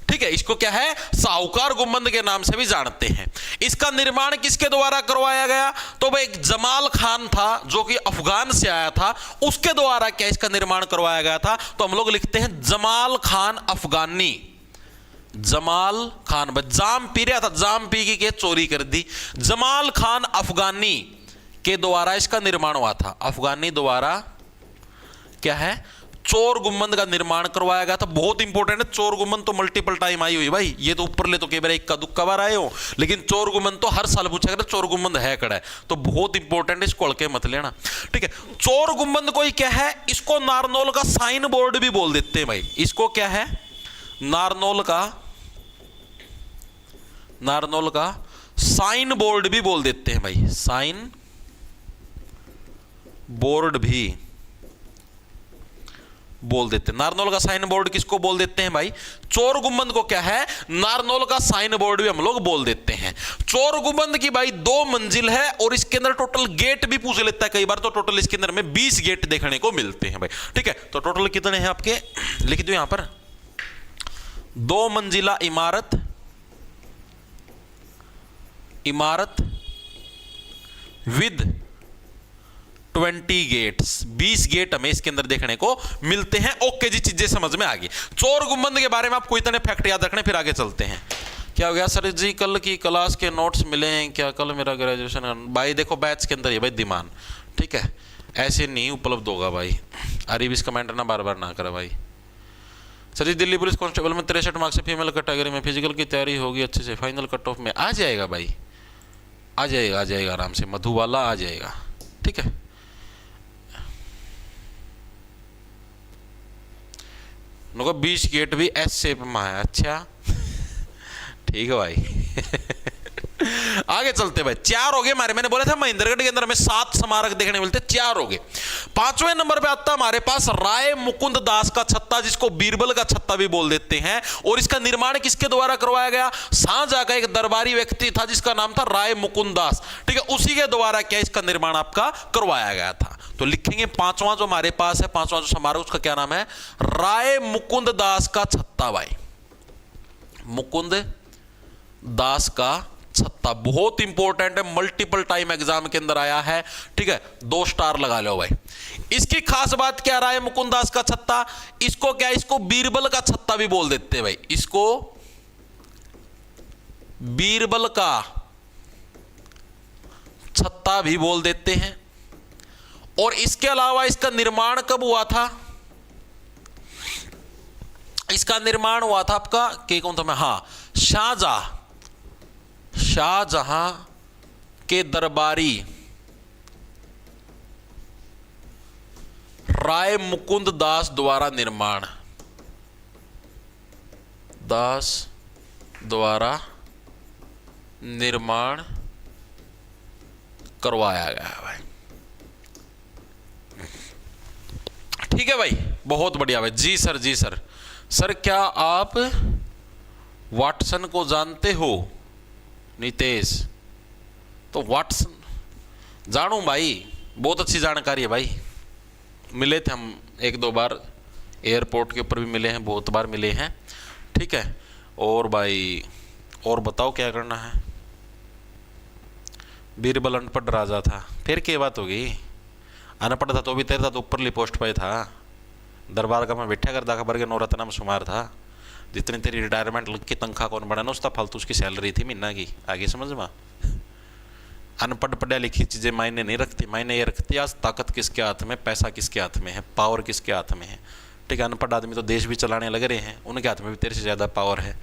ठीक है। इसको क्या है? साहूकार गुंबद के नाम से भी जानते हैं। इसका निर्माण किसके द्वारा करवाया गया? तो भाई एक जमाल खान था जो कि अफगान से आया था, उसके द्वारा क्या इसका निर्माण करवाया गया था? तो हम लोग लिखते हैं जमाल खान अफगानी। जमाल खान, जाम पी रहा था, जाम पी के चोरी कर दी। जमाल खान अफगानी के द्वारा इसका निर्माण हुआ था। अफगानी द्वारा क्या है? चोर गुंबद का निर्माण करवाया गया था। बहुत इंपॉर्टेंट है, चोर गुंबद तो मल्टीपल टाइम आई हुई भाई, ये तो ऊपर ले तो कई बार एक का दुक्का बार आए हो, लेकिन चोर गुंबद तो हर साल पूछा गया चोर गुंबद है कड़ा है, तो बहुत इंपॉर्टेंट है, इसको हल्के मत लेना, ठीक है। चोर गुंबद कोई क्या है? इसको नारनौल का साइन बोर्ड भी बोल देते हैं भाई। इसको क्या है? नारनौल का साइन बोर्ड भी बोल देते हैं भाई, साइन बोर्ड भी बोल देते हैं। नारनौल का साइन बोर्ड किसको बोल देते हैं भाई? चोर गुंबद को क्या है? नारनौल का साइन बोर्ड भी हम लोग बोल देते हैं। चोर गुंबद की भाई 2 मंजिल है, और इसके अंदर टोटल गेट भी पूछ लेता है कई बार, तो टोटल इसके अंदर में 20 गेट देखने को मिलते हैं भाई, ठीक है। तो टोटल कितने हैं आपके, लिख दो यहां पर, 2 मंजिला इमारत विद 20 गेट्स, 20 गेट हमें इसके अंदर देखने को मिलते हैं। ओके जी, चीजें समझ में आ गई। चोर गुंबद के बारे में आपको इतने फैक्ट याद रखने, फिर आगे चलते हैं। क्या हो गया सर जी, कल की क्लास के नोट्स मिले हैं क्या? कल मेरा ग्रेजुएशन भाई देखो बैच के अंदर है भाई, दिमाग, ठीक है, ऐसे नहीं उपलब्ध होगा भाई। अरीबिस कमेंट ना बार बार ना करा भाई। सर जी दिल्ली पुलिस कांस्टेबल में 63 मार्क्स से फीमेल कैटेगरी में फिजिकल की तैयारी होगी अच्छे से, फाइनल कट ऑफ में आ जाएगा भाई, आ जाएगा आराम से, मधुबाला आ जाएगा, ठीक है। उनको 20 गेट भी एस शेप में है, अच्छा ठीक है भाई। आगे चलते भाई, 4 हो गए हमारे। मैंने बोला था महेंद्रगढ़ के अंदर हमें 7 स्मारक देखने मिलते, 4 हो गए। 5वें नंबर पे आता हमारे पास राय मुकुंद दास का छत्ता, जिसको बीरबल का छत्ता भी बोल देते हैं। और इसका निर्माण किसके द्वारा करवाया गया? शाहजहां का एक दरबारी व्यक्ति था जिसका नाम था राय मुकुंद दास, ठीक है, उसी के द्वारा क्या इसका निर्माण आपका करवाया गया था। तो लिखेंगे 5वां जो हमारे पास है, 5वां जो स्मारक, उसका क्या नाम है? राय मुकुंद दास का छत्ता भाई, मुकुंद दास का छत्ता। बहुत इंपॉर्टेंट है, मल्टीपल टाइम एग्जाम के अंदर आया है, ठीक है, 2 स्टार लगा लो भाई। इसकी खास बात क्या रहा है मुकुंद दास का छत्ता? इसको क्या, इसको बीरबल का छत्ता भी बोल देते हैं भाई, इसको बीरबल का छत्ता भी बोल देते हैं। और इसके अलावा इसका निर्माण कब हुआ था? इसका निर्माण हुआ था आपका कौन था मैं, हाँ, शाहजहां के दरबारी राय मुकुंद दास द्वारा निर्माण करवाया गया है भाई। ठीक है भाई, बहुत बढ़िया भाई। जी सर, जी सर। सर क्या आप वाटसन को जानते हो? नितेश, तो वाटसन जानू भाई, बहुत अच्छी जानकारी है भाई। मिले थे हम 1-2 बार, एयरपोर्ट के ऊपर भी मिले हैं, बहुत बार मिले हैं, ठीक है। और भाई और बताओ क्या करना है? बीरबल अनपढ़ राजा था, फिर क्या बात होगी? अनपढ़ था तो भी तेरे था, तो ऊपरली पोस्ट पे था, दरबार का मैं बैठा करता खबर के नौरत्ना में शुमार था। जितनी तेरी रिटायरमेंट लग की तनख्वाह कौन बड़ा ना, उसका फालतू उसकी सैलरी थी महीना की। आगे समझ में? अनपढ़ पढ़ा लिखी चीज़ें मायने नहीं रखती, मायने ये रखती आज ताकत किसके हाथ में, पैसा किसके हाथ में है, पावर किसके हाथ में है, ठीक है। अनपढ़ आदमी तो देश भी चलाने लग रहे हैं, उनके हाथ में भी तेरे से ज़्यादा पावर है।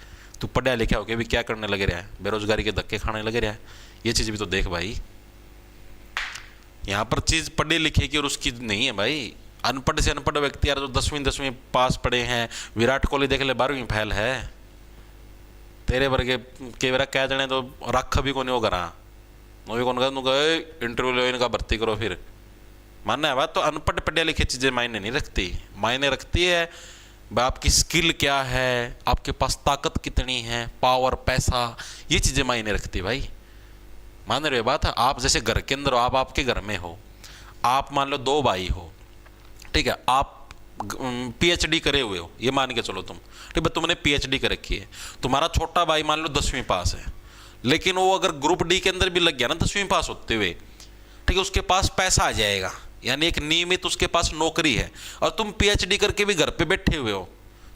तू पढ़ा लिखा होकर भी क्या करने लग रहा है? बेरोजगारी के धक्के खाने लग रहा है। ये चीज़ भी तो देख भाई, यहाँ पर चीज़ पढ़े लिखे की और उसकी नहीं है भाई। अनपढ़ से अनपढ़ व्यक्ति यार जो 10वीं पास पढ़े हैं, विराट कोहली देख ले 12वीं फेल है। तेरे वर्गे के वेरा कह जने तो रख भी को नहीं होगा, भी कौन गए इंटरव्यू लो, इनका भर्ती करो, फिर मानना है बात। तो अनपढ़ पढ़े लिखे चीज़ें मायने नहीं रखती, मायने रखती है आपकी स्किल क्या है, आपके पास ताकत कितनी है, पावर, पैसा, ये चीज़ें मायने रखती भाई। मान रहे हो बात? आप जैसे घर के अंदर हो, आप आपके घर में हो, आप मान लो 2 भाई हो, ठीक है, आप PhD करे हुए हो, ये मान के चलो तुम, ठीक है, तुमने PhD कर रखी है। तुम्हारा छोटा भाई मान लो 10वीं पास है, लेकिन वो अगर ग्रुप डी के अंदर भी लग गया ना 10वीं पास होते हुए, ठीक है, उसके पास पैसा आ जाएगा, यानी एक नियमित उसके पास नौकरी है, और तुम PhD करके भी घर पे बैठे हुए हो,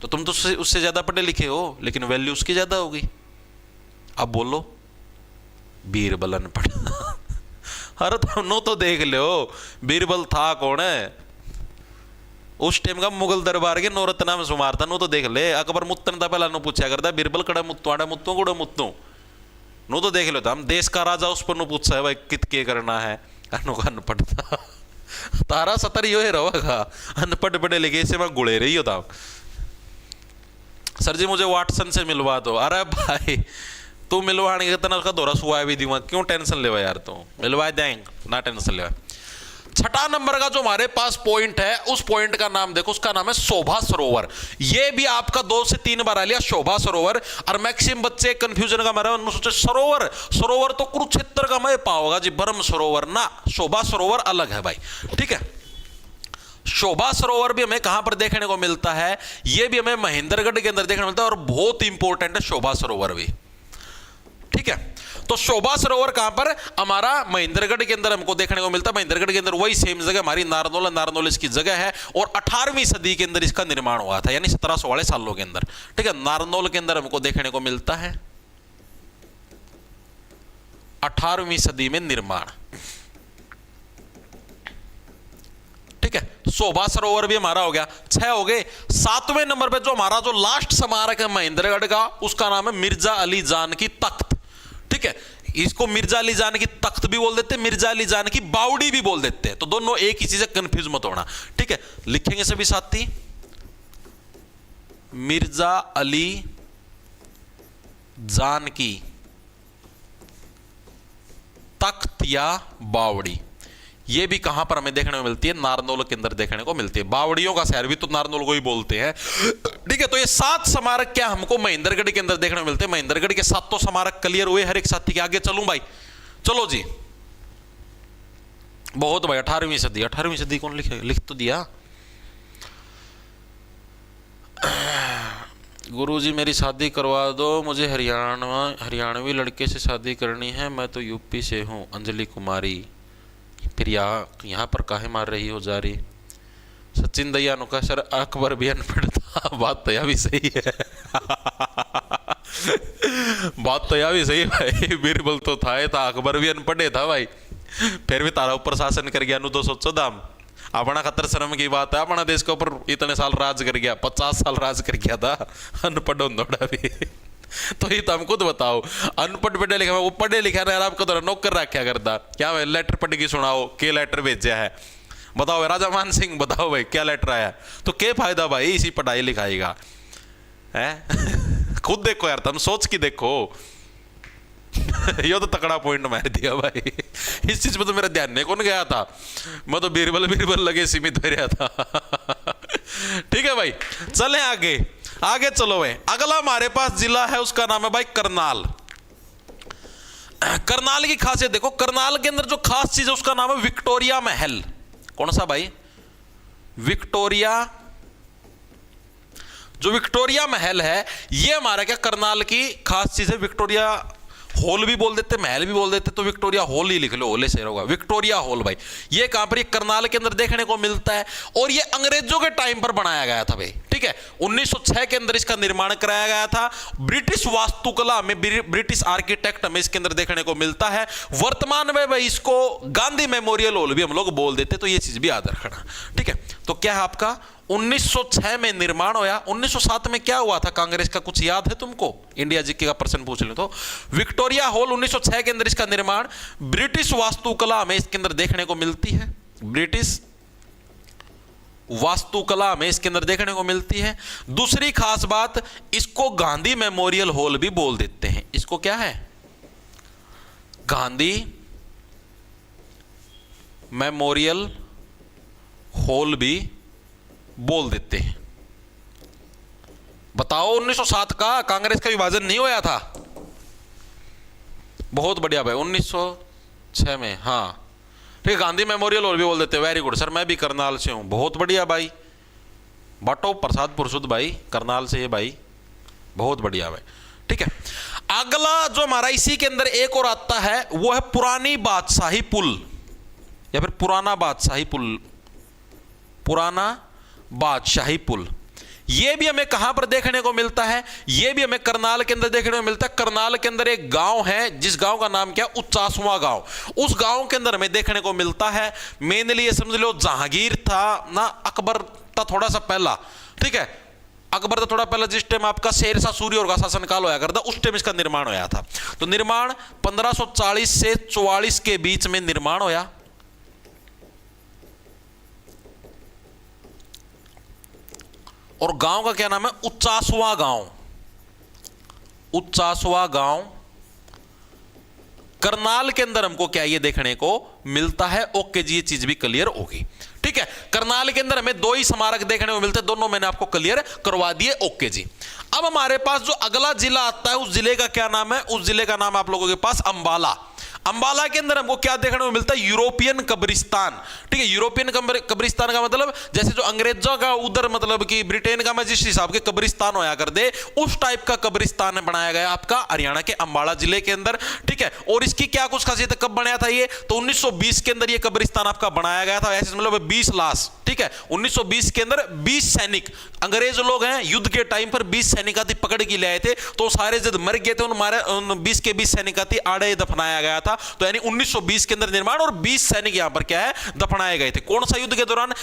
तो तुम तो उससे ज़्यादा पढ़े लिखे हो, लेकिन वैल्यू उसकी ज़्यादा होगी। अब बोलो बीरबल अनपढ़ अरे तुम तो देख लो बीरबल था कौन है उस टाइम का? मुगल दरबार के नौरत्ना में शुमार था। नो तो देख ले, अकबर मुत्तन था पहला, नो पूछा करता बीरबल कड़ा मुत्तू आड़ा मुत्तू गुड़ा मुत्तू, नो तो देख लो, हम देश का राजा उस पर नो पूछा है भाई कित के करना है। अनपढ़ था तारा 70 ही रहोगा, अनपढ़ पढ़े लिखे से मैं गुड़े रही होता। सर जी मुझे वाटसन से मिलवा दो। अरे भाई तू मिलवाने के तना उसका दौरा सुहा भी दूंगा, क्यों टेंशन लेवा यार, तू मिलवा देंगे ना, टेंशन लेवा। 6ठा नंबर का जो हमारे पास पॉइंट है, उस पॉइंट का नाम देखो, उसका नाम है शोभा सरोवर। ये भी आपका 2 से 3 बार आ लिया शोभा सरोवर। और मैक्सिमम बच्चे कंफ्यूजन का मारा सोचे सरोवर, सरोवर तो कुरुक्षेत्र का मैं पाओगा जी, ब्रह्म सरोवर ना, शोभा सरोवर अलग है भाई, ठीक है। शोभा सरोवर भी हमें कहां पर देखने को मिलता है? यह भी हमें महेंद्रगढ़ के अंदर देखने को मिलता है, और बहुत इंपॉर्टेंट है शोभा सरोवर भी, ठीक है। तो शोभा सरोवर कहां पर? हमारा महेंद्रगढ़ के अंदर हमको देखने को मिलता है। महेंद्रगढ़ के अंदर वही सेम जगह हमारी नारनौल इसकी जगह है, और 18वीं सदी के अंदर इसका निर्माण हुआ था, यानी 1700 वाले सालों के अंदर, ठीक है। नारनौल के अंदर हमको देखने को मिलता है 18वीं सदी में निर्माण, ठीक है। शोभा सरोवर भी हमारा हो गया, 6 हो गए। 7वें नंबर पे जो हमारा जो लास्ट स्मारक है महेंद्रगढ़ का, उसका नाम है मिर्जा अली जान की तख्त, ठीक है। इसको मिर्जा अली जान की तख्त भी बोल देते हैं, मिर्जा अली जान की बावड़ी भी बोल देते हैं, तो दोनों एक ही चीज है, कंफ्यूज मत होना, ठीक है। लिखेंगे सभी साथी, मिर्जा अली जान की साथिया बावड़ी, ये भी कहां पर हमें देखने को मिलती है? नारनौल के अंदर देखने को मिलती है। बावड़ियों का शहर भी तो नारनौल को ही बोलते हैं, ठीक है। तो ये 7 स्मारक क्या हमको महेंद्रगढ़ के अंदर देखने को मिलते हैं। महेंद्रगढ़ के 7 स्मारक क्लियर हुए हर एक साथी के। आगे चलूं भाई, चलो जी। बहुत भाई 18वीं सदी, 18वीं सदी कौन लिख तो दिया? गुरुजी मेरी शादी करवा दो, मुझे हरियाणवी लड़के से शादी करनी है, मैं तो यूपी से हूँ। अंजलि कुमारी। फिर यहाँ पर काहे मार रही हो जा रही? सचिन दयानु का सर अकबर भी अनपढ़ था। बात तो यह भी सही है। बात तो यह भी सही है भाई, बीरबल तो था अकबर भी अनपढ़ था भाई, फिर भी तारा ऊपर शासन कर गया। नु 214 अपना खतर शर्म की बात है, अपना देश के ऊपर इतने साल राज कर गया, 50 साल राज कर गया था अनपढ़ होंदोड़ा भी। तो ये तो हम खुद बताओ, अनपढ़ पढ़े लिखे, वो पढ़े लिखा यार आपको तो नौकर रखा करता क्या? मैं लेटर पढ़ के सुनाओ, के लेटर भेजा है बताओ राजा मान सिंह, बताओ भाई क्या लेटर आया? तो क्या फायदा भाई इसी पढ़ाई लिखाई का है? खुद देखो यार, तुम सोच के देखो। ये तो तकड़ा पॉइंट मार दिया भाई, इस चीज में तो मेरा ध्यान नहीं कौन गया था, मैं तो बीरबल लगे सीमित हो रहा था। ठीक है भाई, चले आगे आगे चलो भाई। अगला हमारे पास जिला है, उसका नाम है भाई करनाल। करनाल की खासियत देखो, करनाल के अंदर जो खास चीज है उसका नाम है विक्टोरिया महल। कौन सा भाई? विक्टोरिया। जो विक्टोरिया महल है ये हमारा क्या करनाल की खास चीज है। विक्टोरिया हॉल भी बोल देते, महल भी बोल देते, तो विक्टोरिया हॉल ही लिख लो, होले से होगा विक्टोरिया हॉल भाई। ये कहां पर? ये करनाल के अंदर देखने को मिलता है, और ये अंग्रेजों के टाइम पर बनाया गया था भाई, ठीक है। 1906 के अंदर इसका निर्माण कराया गया था। ब्रिटिश वास्तुकला में, ब्रिटिश आर्किटेक्ट में इसके अंदर देखने को मिलता है। वर्तमान में भाई इसको गांधी मेमोरियल हॉल भी हम लोग बोल देते, तो ये चीज भी याद रखना, ठीक है। तो क्या है आपका 1906 में निर्माण होया। 1907 में क्या हुआ था कांग्रेस का, कुछ याद है तुमको? इंडिया जीके का प्रश्न पूछ ले तो। विक्टोरिया हॉल 1906 के अंदर इसका निर्माण ब्रिटिश वास्तुकला में इसके अंदर देखने को मिलती है। ब्रिटिश वास्तुकला में इसके अंदर देखने को मिलती है। दूसरी खास बात, इसको गांधी मेमोरियल हॉल भी बोल देते हैं। इसको क्या है? गांधी मेमोरियल हॉल भी बोल देते हैं। बताओ 1907 का कांग्रेस का विभाजन नहीं होया था? बहुत बढ़िया भाई, 1906 में, हाँ ठीक है। गांधी मेमोरियल हॉल भी बोल देते हैं। वेरी गुड सर, मैं भी करनाल से हूं। बहुत बढ़िया भाई, बाटो प्रसाद पुरसुद भाई करनाल से है भाई, बहुत बढ़िया भाई, ठीक है। अगला जो हमारा इसी के अंदर एक और आता है वो है पुरानी बादशाही पुल, या फिर पुराना बादशाही पुल। पुराना बादशाही पुल ये भी हमें कहां पर देखने को मिलता है? ये भी हमें करनाल के अंदर देखने को मिलता है। करनाल के अंदर एक गांव है जिस गांव का नाम क्या? उच्चासवां गांव। उस गांव के अंदर हमें देखने को मिलता है। मेनली ये समझ लो जहांगीर था ना, अकबर था थोड़ा सा पहला, ठीक है। अकबर था थोड़ा पहला, जिस टाइम आपका शेरशाह सूर्य का शासनकाल होया करता, उस टाइम इसका निर्माण होया था। तो निर्माण 1540 से 44 के बीच में निर्माण होया। और गांव का क्या नाम है? उच्चासवां गांव। उच्चासवां गांव करनाल के अंदर हमको क्या ये देखने को मिलता है। ओके जी, ये चीज भी क्लियर होगी, ठीक है। करनाल के अंदर हमें 2 ही स्मारक देखने को मिलते हैं, दोनों मैंने आपको क्लियर करवा दिए। ओके जी, अब हमारे पास जो अगला जिला आता है उस जिले का क्या नाम है? उस जिले का नाम आप लोगों के पास अंबाला। अंबाला के अंदर हमको क्या देखने को मिलता है? यूरोपियन कब्रिस्तान, ठीक है। यूरोपियन कब्रिस्तान का मतलब जैसे जो अंग्रेजों का उधर मतलब कि ब्रिटेन का में जिस हिसाब के कब्रिस्तान होया कर दे, उस टाइप का कब्रिस्तान बनाया गया आपका हरियाणा के अंबाला जिले के अंदर, ठीक है। और इसकी क्या कुछ खासियत है, कब बनाया था ये? तो 1920 के अंदर ये कब्रिस्तान आपका बनाया गया था। ऐसे मतलब 20 लाश, ठीक है। 1920 के अंदर 20 सैनिक अंग्रेज लोग हैं, युद्ध के टाइम पर 20 सैनिक पकड़ के ले आए थे, तो सारे जब मर गए थे उन 20 के 20 सैनिक आड़े दफनाया गया था। तो यानी 1920 के अंदर निर्माण, और 20 सैनिक यहां पर क्या है? दफनाए गए थे। कौन सा युद्ध के दौरान?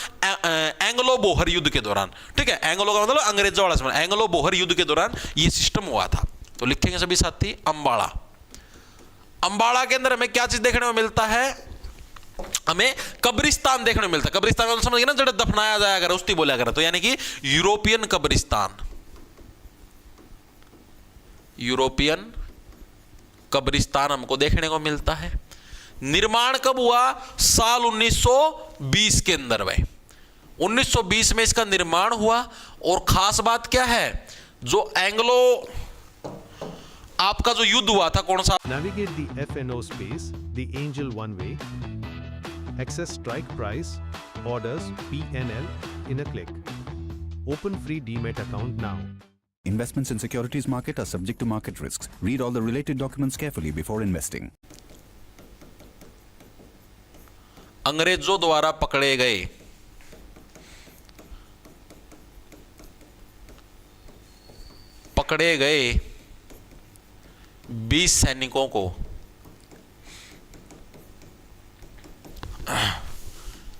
एंग्लो बोहर युद्ध के दौरान, ठीक है। एंग्लो का मतलब अंग्रेजों वाला समय, एंग्लो बोहर युद्ध के दौरान ये सिस्टम हुआ था। तो लिखेंगे सभी साथी अंबाला। अंबाला के अंदर हमें क्या चीज देखने को मिलता है? हमें कब्रिस्तान देखने को मिलता है। कब्रिस्तान मतलब समझ गए ना, जब दफनाया जाया करे उसकी बोला करे, तो यानी कि यूरोपियन कब्रिस्तान। यूरोपियन कब्रिस्तान हमको देखने को मिलता है। निर्माण कब हुआ? साल 1920 के अंदर भाई, 1920 में इसका निर्माण हुआ। और खास बात क्या है, जो एंग्लो आपका जो युद्ध हुआ था कौन सा? Navigate the FNO space, the Angel One Way. Access strike price, orders, PNL in a click. Open free DMAT account now. Investments in securities market are subject to market risks. Read all the related documents carefully before investing. अंग्रेजों द्वारा पकड़े गए पकड़े गए 20 सैनिकों को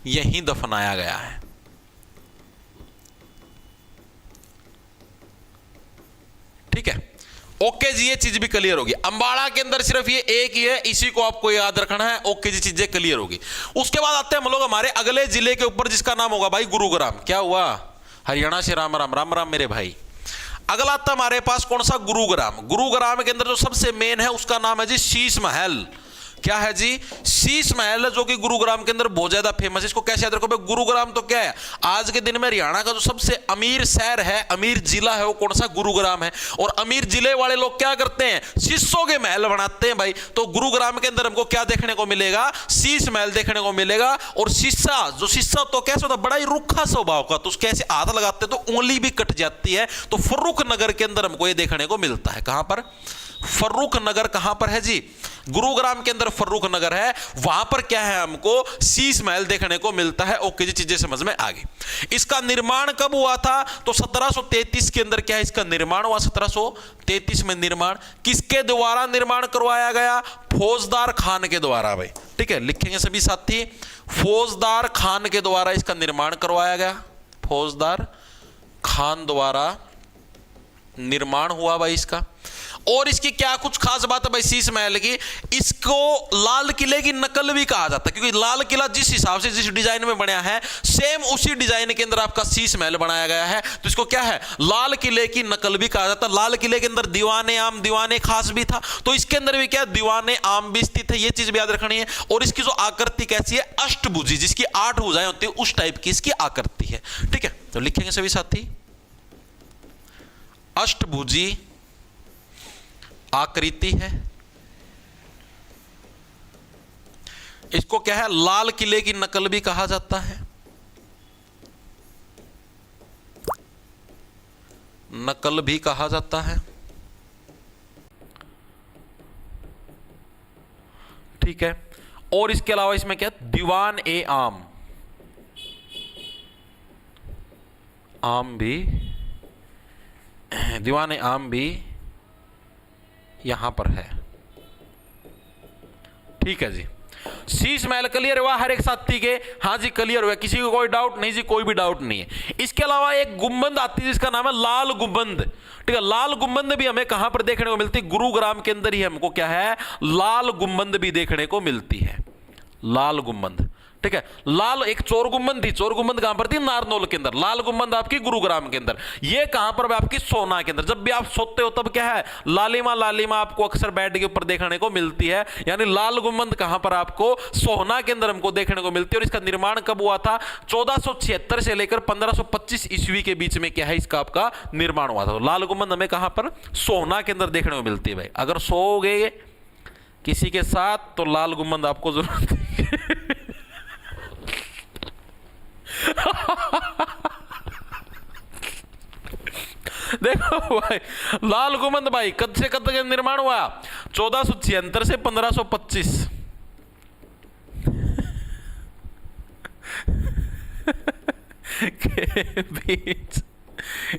यहीं दफनाया गया है। ठीक है, ओके जी, ये चीज भी क्लियर होगी। अंबाड़ा के अंदर सिर्फ ये एक ही है, इसी को आपको याद रखना है। ओके जी, चीजें क्लियर होगी। उसके बाद आते हैं हम लोग हमारे अगले जिले के ऊपर, जिसका नाम होगा भाई गुरुग्राम। क्या हुआ? हरियाणा से राम राम, राम राम मेरे भाई। अगला आता हमारे पास कौन सा? गुरुग्राम। गुरुग्राम के अंदर जो सबसे मेन है उसका नाम है जी शीश महल। क्या है जी? शीश महल, जो कि गुरुग्राम के अंदर बहुत ज्यादा फेमस है। इसको कैसे याद रखो भाई? गुरुग्राम तो क्या है, आज के दिन में हरियाणा का जो सबसे अमीर शहर है, अमीर जिला है, वो कौन सा? गुरुग्राम है। और अमीर जिले वाले लोग क्या करते हैं? शीशों के महल बनाते हैं भाई। तो गुरुग्राम के अंदर हमको क्या देखने को मिलेगा? शीश महल देखने को मिलेगा। और शीशा, जो शीशा तो कैसे होता है? बड़ा ही रुखा स्वभाव का, तो उसके ऐसे हाथ लगाते तो उंगली भी कट जाती है। तो फर्रुख नगर के अंदर हमको ये देखने को मिलता है। कहां पर? फर्रुख नगर कहां पर है जी? गुरुग्राम के अंदर फर्रुख नगर है। वहां पर क्या है? हमको शीश महल देखने को मिलता है। ओके जी, चीजें समझ में आ गई। इसका निर्माण कब हुआ था? तो 1733 के अंदर क्या है? इसका निर्माण हुआ 1733 में। निर्माण किसके द्वारा निर्माण करवाया गया? फौजदार खान के द्वारा भाई। ठीक है, लिखेंगे सभी साथी, फौजदार खान के द्वारा इसका निर्माण करवाया गया। फौजदार खान द्वारा निर्माण हुआ भाई इसका। और इसकी क्या कुछ खास बात है भाई शीश महल की? इसको लाल किले की नकल भी कहा जाता है, क्योंकि लाल किला जिस हिसाब से, जिस डिजाइन में बना है, सेम उसी डिजाइन के अंदर आपका शीश महल बनाया गया है। तो इसको क्या है? लाल किले की नकल भी कहा जाता है। लाल किले के अंदर दीवाने आम, दीवाने खास भी था, तो इसके अंदर भी क्या? दीवाने आम भी स्थित है। ये चीज भी याद रखनी है। और इसकी जो आकृति कैसी है? अष्टभुजी, जिसकी 8 भुजाएं होती है, उस टाइप की इसकी आकृति है। ठीक है, तो लिखेंगे सभी साथी, अष्टभुजी आकृति है। इसको क्या है? लाल किले की नकल भी कहा जाता है। नकल भी कहा जाता है। ठीक है, और इसके अलावा इसमें क्या? दीवान ए आम, आम भी, दीवान ए आम भी यहां पर है। ठीक है जी, शीश महल क्लियर हुआ हर एक साथी के? हाँ जी क्लियर हुआ, किसी को कोई डाउट नहीं जी? कोई भी डाउट नहीं है। इसके अलावा एक गुंबद आती है जिसका नाम है लाल गुंबद। ठीक है, लाल गुंबद भी हमें कहां पर देखने को मिलती है? गुरुग्राम के अंदर ही हमको क्या है? लाल गुंबद भी देखने को मिलती है। लाल गुंबद। ठीक है, लाल एक चोर गुंबद थी। चोर गुंबद कहां पर थी? नारनौल के अंदर। लाल गुंबद आपकी गुरुग्राम के अंदर। ये कहां पर? आपकी सोना के अंदर। जब भी आप सोते हो तब क्या है? लालिमा, लालिमा आपको अक्सर बेड के ऊपर देखने को मिलती है। यानी लाल गुंबद कहां पर? आपको सोना के अंदर हमको देखने को मिलती है। और इसका निर्माण कब हुआ था? 1476 से लेकर 1525 ईस्वी के बीच में क्या है? इसका आपका निर्माण हुआ था। तो लाल गुंबद हमें कहां पर? सोना के अंदर देखने को मिलती है भाई। अगर सोओगे किसी के साथ तो लाल गुंबद आपको जरूरत है। देखो भाई, लाल गुंबद भाई कद से कद का निर्माण हुआ? 1476 से 1525 के बीच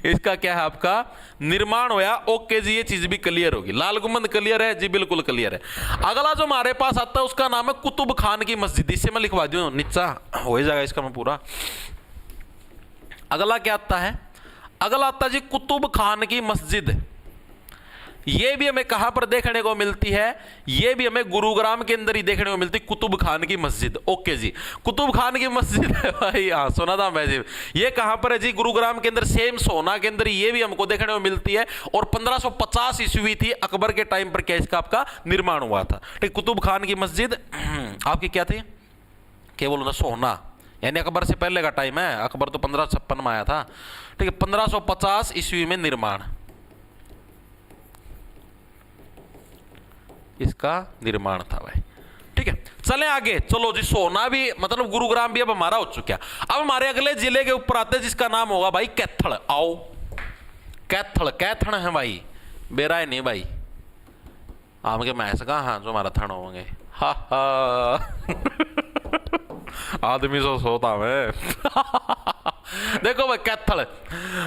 इसका क्या है? आपका निर्माण होया। ओके जी, ये चीज भी क्लियर होगी। लाल गुंबद क्लियर है जी? बिल्कुल क्लियर है। अगला जो हमारे पास आता है उसका नाम है कुतुब खान की मस्जिद। इससे मैं लिखवा दूं, नीचा हो जाएगा इसका मैं पूरा। अगला क्या आता है? अगला आता है जी कुतुब खान की मस्जिद। ये भी हमें कहां पर देखने को मिलती है? ये भी हमें गुरुग्राम के अंदर ही देखने को मिलती है, कुतुब खान की मस्जिद। ओके जी, कुतुब खान की मस्जिद है भाई। हाँ, सोना था मैं। ये कहां पर है जी? गुरुग्राम के अंदर, सेम सोना के अंदर ये भी हमको देखने को मिलती है। और 1550 ईस्वी थी, अकबर के टाइम पर क्या इसका आपका निर्माण हुआ था। ठीक, कुतुब खान की मस्जिद आपकी क्या थी, केवल ना सोना, यानी अकबर से पहले का टाइम है, अकबर तो 1556 में आया था, ठीक है। 1550 ईस्वी में निर्माण, इसका निर्माण था भाई, ठीक है। चले आगे, चलो जी, सोना भी मतलब गुरुग्राम भी अब हमारा हो चुका है। अब हमारे अगले जिले के ऊपर आते हैं जिसका नाम होगा भाई कैथल। आओ, कैथल, कैथन है भाई, बेरा है नहीं भाई, आम के मैस का, हाँ जो हमारा थन होंगे, हा आदमी सो सोता मैं देखो भाई कैथल,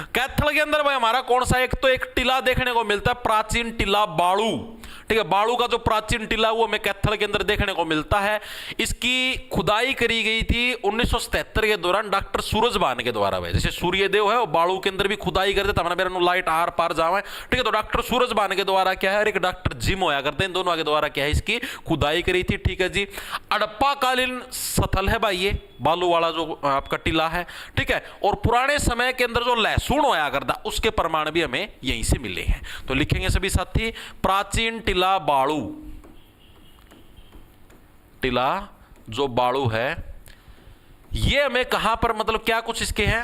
कैथल के अंदर भाई हमारा कौन सा, एक तो एक टिला देखने को मिलता है, प्राचीन टिला बाड़ू, ठीक है। बाड़ू का जो प्राचीन टिला वो हमें कैथल के अंदर देखने को मिलता है। इसकी खुदाई करी गई थी 1977 के दौरान डॉक्टर सूरजभान के द्वारा भाई, जैसे सूर्यदेव है वो बाड़ू के अंदर भी खुदाई करते थे, मेरा लाइट आर पार जावे, ठीक है। तो डॉक्टर सूरजभान के द्वारा क्या है, और एक डॉक्टर जिम होया करते हैं, इन दोनों के द्वारा क्या है इसकी खुदाई करी थी, ठीक है जी। हड़प्पा कालीन स्थल है भाई ये बालू वाला जो आपका टिला है, ठीक है। और पुराने समय के अंदर जो लहसुन होया करता उसके प्रमाण भी हमें यहीं से मिले हैं। तो लिखेंगे सभी साथी, प्राचीन टिला बाड़ू, टिला जो बाड़ू है ये हमें कहां पर, मतलब क्या कुछ इसके हैं,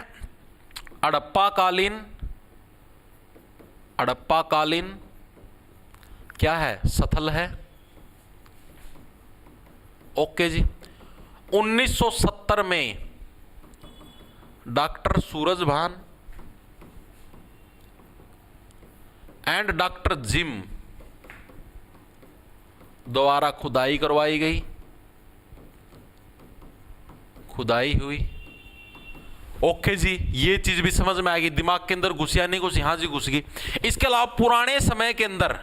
हड़प्पा कालीन, हड़प्पा कालीन क्या है, स्थल है, ओके जी। 1970 में doctor Surajbhan and doctor gym द्वारा खुदाई करवाई गई, खुदाई हुई, ओके जी। ये चीज भी समझ में आएगी, दिमाग के अंदर घुसिया नहीं घुसी, हाँ जी घुस गई। इसके अलावा पुराने समय के अंदर,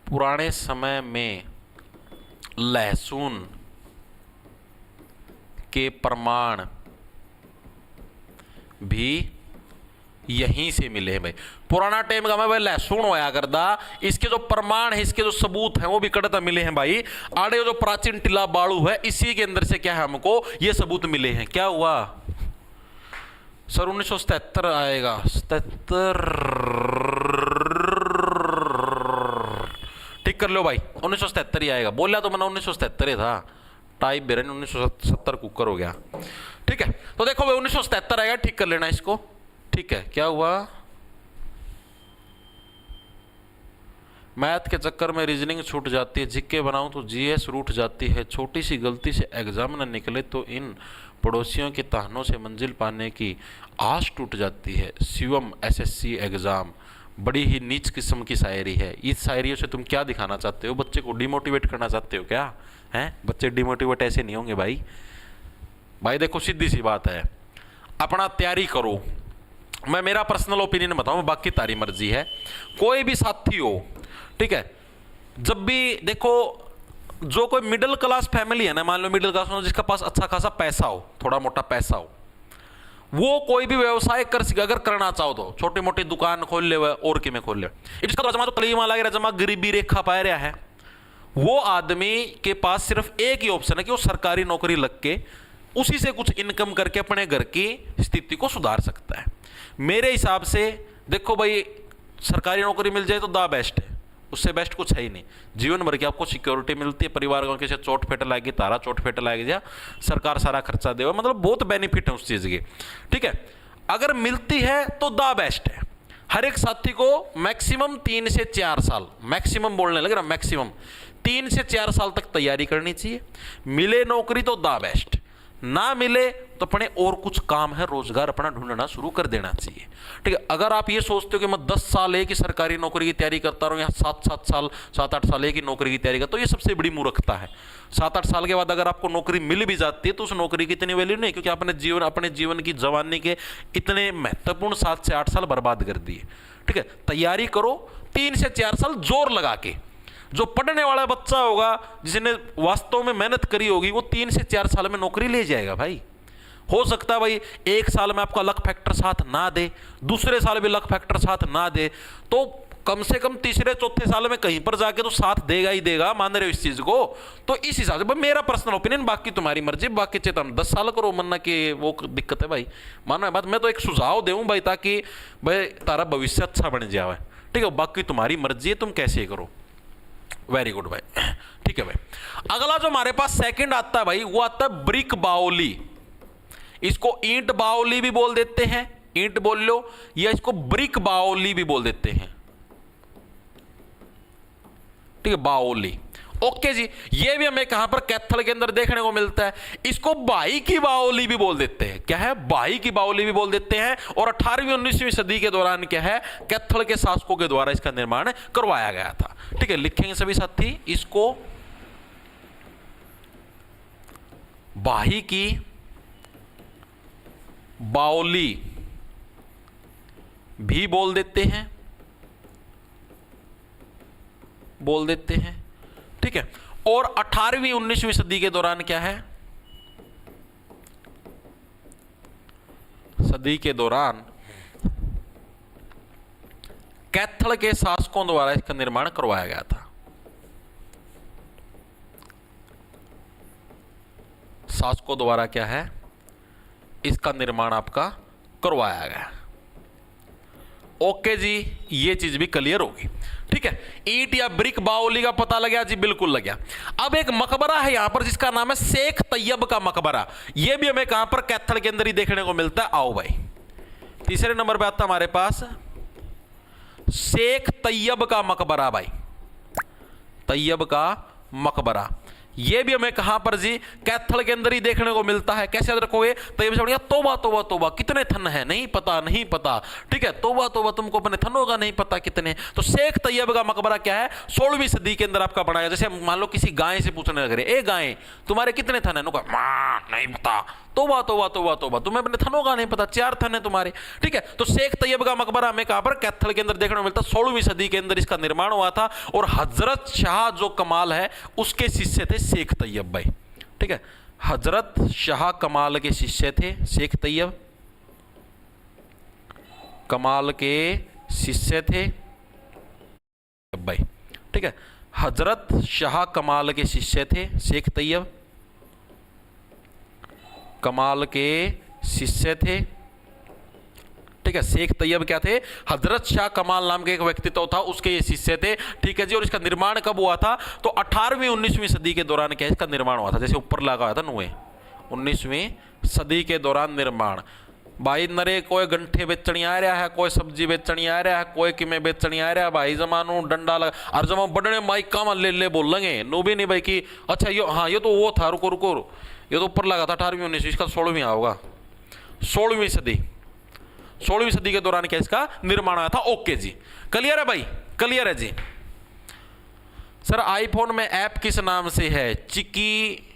पुराने समय में लहसुन के प्रमाण भी यहीं से मिले हैं भाई। पुराना टाइम का भाई लहसुन होया करदा, इसके जो प्रमाण है, इसके जो सबूत हैं वो भी कड़ता मिले हैं भाई। आड़े जो प्राचीन टिला बाड़ू है इसी के अंदर से क्या है, हमको ये सबूत मिले हैं। क्या हुआ सर, 1977 आएगा, 77 ठीक कर लो भाई, 1977 ही आएगा। बोला तो मैंने 1977 ही था, टाइप बेरन 1970 कुकर हो गया, ठीक है। तो देखो भाई 1977 आएगा, ठीक कर लेना इसको, ठीक है। क्या हुआ, मैथ के चक्कर में रीजनिंग छूट जाती है, जीके बनाऊं तो जीएस रूठ जाती है, छोटी सी गलती से एग्जाम न निकले तो इन पड़ोसियों के ताहनों से मंजिल पाने की आस टूट जाती है। शिवम एसएससी एग्जाम, बड़ी ही नीच किस्म की शायरी है। इस शायरियों से तुम क्या दिखाना चाहते हो, बच्चे को डिमोटिवेट करना चाहते हो क्या, हैं? बच्चे डिमोटिवेट ऐसे नहीं होंगे भाई। भाई देखो सीधी सी बात है, अपना तैयारी करो। मैं मेरा पर्सनल ओपिनियन बताऊं, बाकी तारी मर्जी है। कोई भी साथी हो, ठीक है, जब भी देखो जो कोई मिडिल क्लास फैमिली है ना, मान लो मिडिल क्लास में जिसका पास अच्छा खासा पैसा हो, थोड़ा मोटा पैसा हो, वो कोई भी व्यवसाय कर सके। अगर करना चाहो तो छोटी मोटी दुकान खोल ले और कि में खोल ले, जिसका जमा तो तलीमा लग रहा, जमा गरीबी रेखा पाया रहा है, वो आदमी के पास सिर्फ एक ही ऑप्शन है कि वो सरकारी नौकरी लग के उसी से कुछ इनकम करके अपने घर की स्थिति को सुधार सकता है। मेरे हिसाब से देखो भाई, सरकारी नौकरी मिल जाए तो द बेस्ट है, उससे बेस्ट कुछ है ही नहीं। जीवन भर की आपको सिक्योरिटी मिलती है, परिवार को किसी चोट फेट लाएगी, तारा चोट फेट लाएगी, जा सरकार सारा खर्चा देगा, मतलब बहुत बेनिफिट है उस चीज़ के, ठीक है। अगर मिलती है तो द बेस्ट है। हर एक साथी को मैक्सिमम 3 से 4 साल, मैक्सिमम बोलने लगे ना, मैक्सिमम 3 से 4 साल तक तैयारी करनी चाहिए। मिले नौकरी तो द बेस्ट, ना मिले तो अपने और कुछ काम है, रोजगार अपना ढूंढना शुरू कर देना चाहिए, ठीक है। अगर आप ये सोचते हो कि मैं 10 साल एक ही सरकारी नौकरी की तैयारी करता रहूं या 7-7 साल 7-8 साल एक ही नौकरी की तैयारी करता, तो ये सबसे बड़ी मूर्खता है। 7-8 साल के बाद अगर आपको नौकरी मिल भी जाती है तो उस नौकरी की इतनी वैल्यू नहीं, क्योंकि आपने अपने जीवन की जवानी के इतने महत्वपूर्ण 7 से 8 साल बर्बाद कर दिए, ठीक है। तैयारी करो 3 से 4 साल जोर लगा के। जो पढ़ने वाला बच्चा होगा, जिसने वास्तव में मेहनत करी होगी, वो 3 से 4 साल में नौकरी ले जाएगा भाई। हो सकता है भाई 1 साल में आपका लक फैक्टर साथ ना दे, दूसरे साल भी लक फैक्टर साथ ना दे, तो कम से कम तीसरे चौथे साल में कहीं पर जाके तो साथ देगा ही देगा। मान रहे हो इस चीज को? तो इस हिसाब से मेरा पर्सनल ओपिनियन, बाकी तुम्हारी मर्जी। बाकी चेतन 10 साल करो, मरना कि वो दिक्कत है भाई, मानो बात। मैं तो एक सुझाव दूं भाई, ताकि भाई तारा भविष्य अच्छा बन जाए, ठीक है। बाकी तुम्हारी मर्जी है, तुम कैसे करो। वेरी गुड भाई। ठीक है भाई। अगला जो हमारे पास सेकंड आता है भाई, वो आता है ब्रिक बाओली। इसको ईंट बाओली भी बोल देते हैं, ईंट बोल लो, या इसको ब्रिक बाओली भी बोल देते हैं, ठीक है, बाओली। ओके जी, ये भी हमें कहां पर कैथल के अंदर देखने को मिलता है। इसको बाई की बाओली भी बोल देते हैं, क्या है, बाई की बाओली भी बोल देते हैं। और 18वीं 19वीं सदी के दौरान क्या है, कैथल के शासकों के द्वारा इसका निर्माण करवाया गया था। ठीक है, लिखेंगे सभी साथी, इसको बाई की बाओली भी बोल देते हैं, बोल देते हैं। ठीक है, और 18वीं 19वीं सदी के दौरान क्या है, सदी के दौरान कैथल के शासकों द्वारा इसका निर्माण करवाया गया था। शासकों द्वारा क्या है, इसका निर्माण आपका करवाया गया। ओके जी, ये चीज भी क्लियर होगी। ठीक है, ईंट या ब्रिक बाओली का पता लग गया जी, बिल्कुल लग गया। अब एक मकबरा है यहां पर जिसका नाम है शेख तैयब का मकबरा। यह भी हमें कहां पर, कैथल के अंदर ही देखने को मिलता है। आओ भाई, तीसरे नंबर पे आता हमारे पास शेख तैयब का मकबरा। भाई तैयब का मकबरा, ये भी हमें कहां पर जी, कैथल के अंदर ही देखने को मिलता है। कैसे याद रखोगे, तैयब से तोबा तोबा तोबा, कितने थन है नहीं पता, नहीं पता। ठीक है, तोबा तोबा, तुमको अपने थनों का नहीं पता कितने। तो शेख तैयब का मकबरा क्या है, 16वीं सदी के अंदर आपका बनाया। जैसे मान लो किसी गाय से पूछने लग रहे, ए गाय तुम्हारे कितने थन है, नहीं पता, तोबा तोबा तोबा तोबा, तुम्हें अपने थनों का नहीं पता, 4 थन है तुम्हारे। ठीक है, तो शेख तैयब का मकबरा हमें कहां पर, कैथल के अंदर देखने को मिलता है। 16वीं सदी के अंदर इसका निर्माण हुआ था। और हजरत शाह जो कमाल है उसके शिष्य थे शेख तैयब भाई। ठीक है, हजरत शाह कमाल के शिष्य थे शेख तैयब, कमाल के शिष्य थे भाई। ठीक है, हजरत शाह कमाल के शिष्य थे शेख तैयब, कमाल के शिष्य थे। ठीक है, शेख तैयब क्या थे, हजरत शाह कमाल नाम के एक व्यक्तित्व था, उसके ये शिष्य थे। ठीक है जी, और इसका निर्माण कब हुआ था, तो 18वीं 19वीं सदी के दौरान क्या इसका निर्माण हुआ था। जैसे ऊपर लगा हुआ था 19वीं सदी के दौरान निर्माण। भाई नरे कोई गंठे बेचनी आ रहा है, कोई सब्जी बेचनी आ रहा है, कोई किमें बेचनी आ रहा है। भाई जमानो डंडा लगा और जमा बड़ने माइक का ले बोलेंगे नो भी नहीं भाई कि अच्छा ये, हाँ ये तो वो था, रुको रुको, ये तो ऊपर लगा था 18वीं 19वीं, इसका 16वीं होगा, 16वीं सदी, 16वीं सदी के दौरान क्या इसका निर्माण आया था। ओके जी, क्लियर है भाई, क्लियर है जी। सर आईफोन में ऐप किस नाम से है, चिकी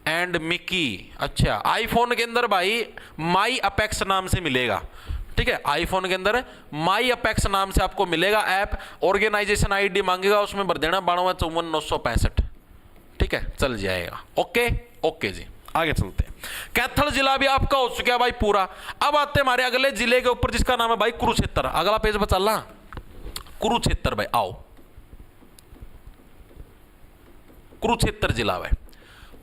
एंड मिकी। अच्छा, आईफोन के अंदर भाई माई अपेक्स नाम से मिलेगा। ठीक है, आईफोन के अंदर माई अपेक्स नाम से आपको मिलेगा ऐप। ऑर्गेनाइजेशन आईडी मांगेगा, उसमें भर देना 925465। ठीक है, चल जाएगा। ओके ओके जी, आगे चलते हैं। कैथल जिला भी आपका हो चुका है भाई पूरा। अब आते हैं हमारे अगले जिले के ऊपर जिसका नाम है भाई कुरुक्षेत्र। अगला पेज पर चलना, कुरुक्षेत्र भाई। आओ, कुरुक्षेत्र जिला भाई।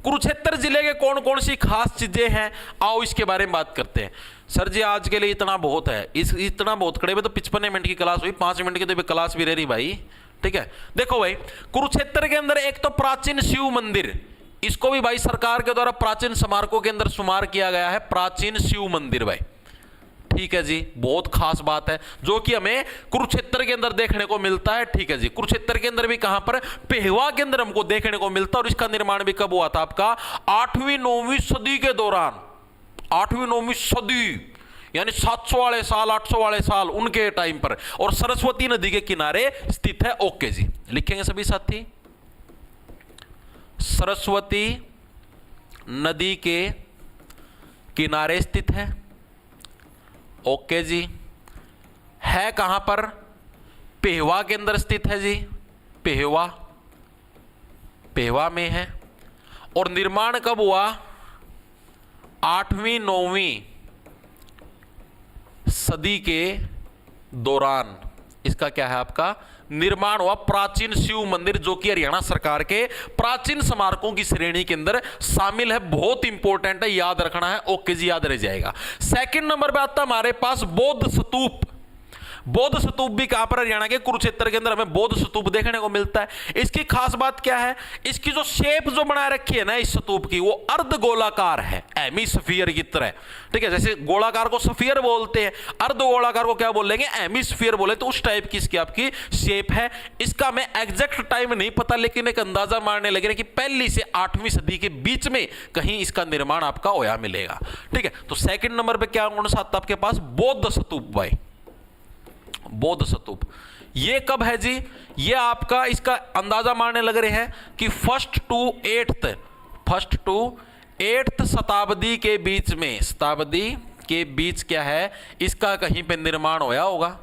कुरुक्षेत्र जिले के कौन कौन सी खास चीजें हैं, आओ इसके बारे में बात करते हैं। सर जी आज के लिए इतना बहुत है, इतना बहुत खड़े हुए तो 55 मिनट की क्लास हुई, 5 मिनट की तो क्लास भी रह रही भाई। ठीक है, देखो भाई कुरुक्षेत्र के अंदर एक तो प्राचीन शिव मंदिर, इसको भी भाई सरकार के द्वारा प्राचीन स्मारकों के अंदर शुमार किया गया है, प्राचीन शिव मंदिर भाई। ठीक है जी, बहुत खास बात है जो कि हमें कुरुक्षेत्र के अंदर देखने को मिलता है। ठीक है जी, कुरुक्षेत्र के अंदर भी कहां पर, पेहवा के अंदर हमको देखने को मिलता है। और इसका निर्माण भी कब हुआ था आपका, 8वीं 9वीं सदी के दौरान। 8वीं 9वीं सदी यानी 700 वाले साल, 800 वाले साल उनके टाइम पर, और सरस्वती नदी के किनारे स्थित है। ओके जी, लिखेंगे सभी साथी, सरस्वती नदी के किनारे स्थित है। ओके जी, है कहां पर, पेहवा के अंदर स्थित है जी, पेहवा, पेहवा में है। और निर्माण कब हुआ, 8वीं 9वीं सदी के दौरान इसका क्या है आपका निर्माण हुआ। प्राचीन शिव मंदिर जो कि हरियाणा सरकार के प्राचीन स्मारकों की श्रेणी के अंदर शामिल है, बहुत इंपॉर्टेंट है, याद रखना है। ओके जी, याद रह जाएगा। सेकंड नंबर पे आता है हमारे पास बौद्ध स्तूप। बौद्ध स्तूप भी कहां पर, हरियाणा के कुरुक्षेत्र के अंदर हमें बौद्ध स्तूप देखने को मिलता है। इसकी खास बात क्या है, इसकी जो शेप जो बना रखी है ना इस स्तूप की, वो अर्धगोलाकार है, हेमिस्फीयर की तरह। ठीक है, जैसे गोलाकार को स्फीयर बोलते हैं, अर्धगोलाकार को क्या बोलेंगे, हेमिस्फीयर बोले, तो उस टाइप की इसकी आपकी शेप है। इसका हमें एग्जैक्ट टाइम नहीं पता, लेकिन एक अंदाजा मारने लगे कि पहली से 8वीं सदी के बीच में कहीं इसका निर्माण आपका होया मिलेगा। ठीक है, तो सेकंड नंबर पे क्या कौन सा आता आपके पास, बौद्ध स्तूप भाई, बौद्ध स्तूप। ये कब है जी, ये आपका इसका अंदाजा मारने लग रहे हैं कि फर्स्ट टू 8th शताब्दी के बीच में, शताब्दी के बीच क्या है इसका कहीं पे निर्माण होया होगा।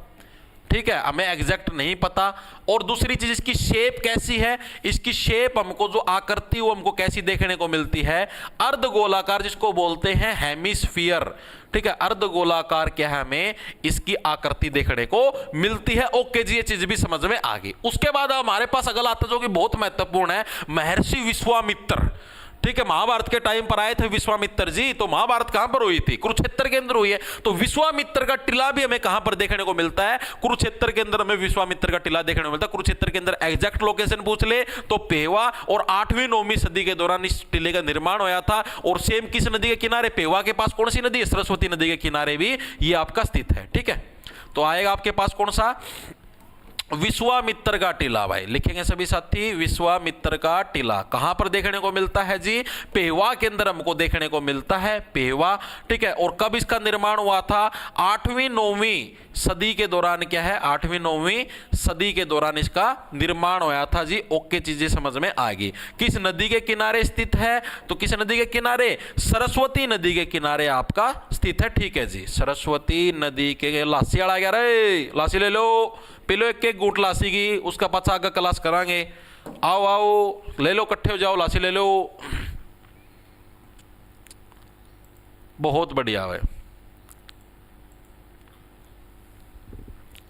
ठीक है, हमें एग्जैक्ट नहीं पता। और दूसरी चीज, इसकी शेप कैसी है, इसकी शेप हमको जो आकृति वो हमको कैसी देखने को मिलती है, अर्धगोलाकार, जिसको बोलते हैं हेमिस्फीयर। ठीक है, अर्धगोलाकार क्या है, हमें इसकी आकृति देखने को मिलती है। ओके जी, ये चीज भी समझ में आ गई। उसके बाद हमारे पास अगला आता जो कि बहुत महत्वपूर्ण है, महर्षि विश्वामित्र। ठीक है, महाभारत के टाइम पर आए थे विश्वामित्र जी, तो महाभारत कहां पर हुई थी, कुरुक्षेत्र के अंदर हुई है। तो विश्वामित्र का टिला भी हमें कहां पर देखने को मिलता है, कुरुक्षेत्र के अंदर हमें विश्वामित्र का टिला देखने को मिलता है। कुरुक्षेत्र के अंदर एग्जैक्ट लोकेशन पूछ ले तो पेवा, और 8वीं 9वीं सदी के दौरान इस टिले का निर्माण होया था। और सेम किस नदी के किनारे, पेवा के पास कौन सी नदी है, सरस्वती नदी के किनारे भी ये आपका स्थित है। ठीक है, तो आएगा आपके पास कौन सा, विश्वामित्र का टिला भाई, लिखेंगे सभी साथी, विश्वामित्र का टिला कहां पर देखने को मिलता है जी, पेवा के अंदर हमको देखने को मिलता है, पेवा। ठीक है, और कब इसका निर्माण हुआ था, 8वीं 9वीं सदी के दौरान क्या है, 8वीं 9वीं सदी के दौरान इसका निर्माण होया था जी। ओके, चीजें समझ में आ गई। किस नदी के किनारे स्थित है, तो किस नदी के किनारे, सरस्वती नदी के किनारे आपका स्थित है। ठीक है जी, सरस्वती नदी के, लासी आ गया रे, लासी ले लो, पिलो एक गुट लासी की, उसका पाछा आगे क्लास करांगे। आओ आओ ले लो, इकट्ठे हो जाओ, लासी ले लो, बहुत बढ़िया है।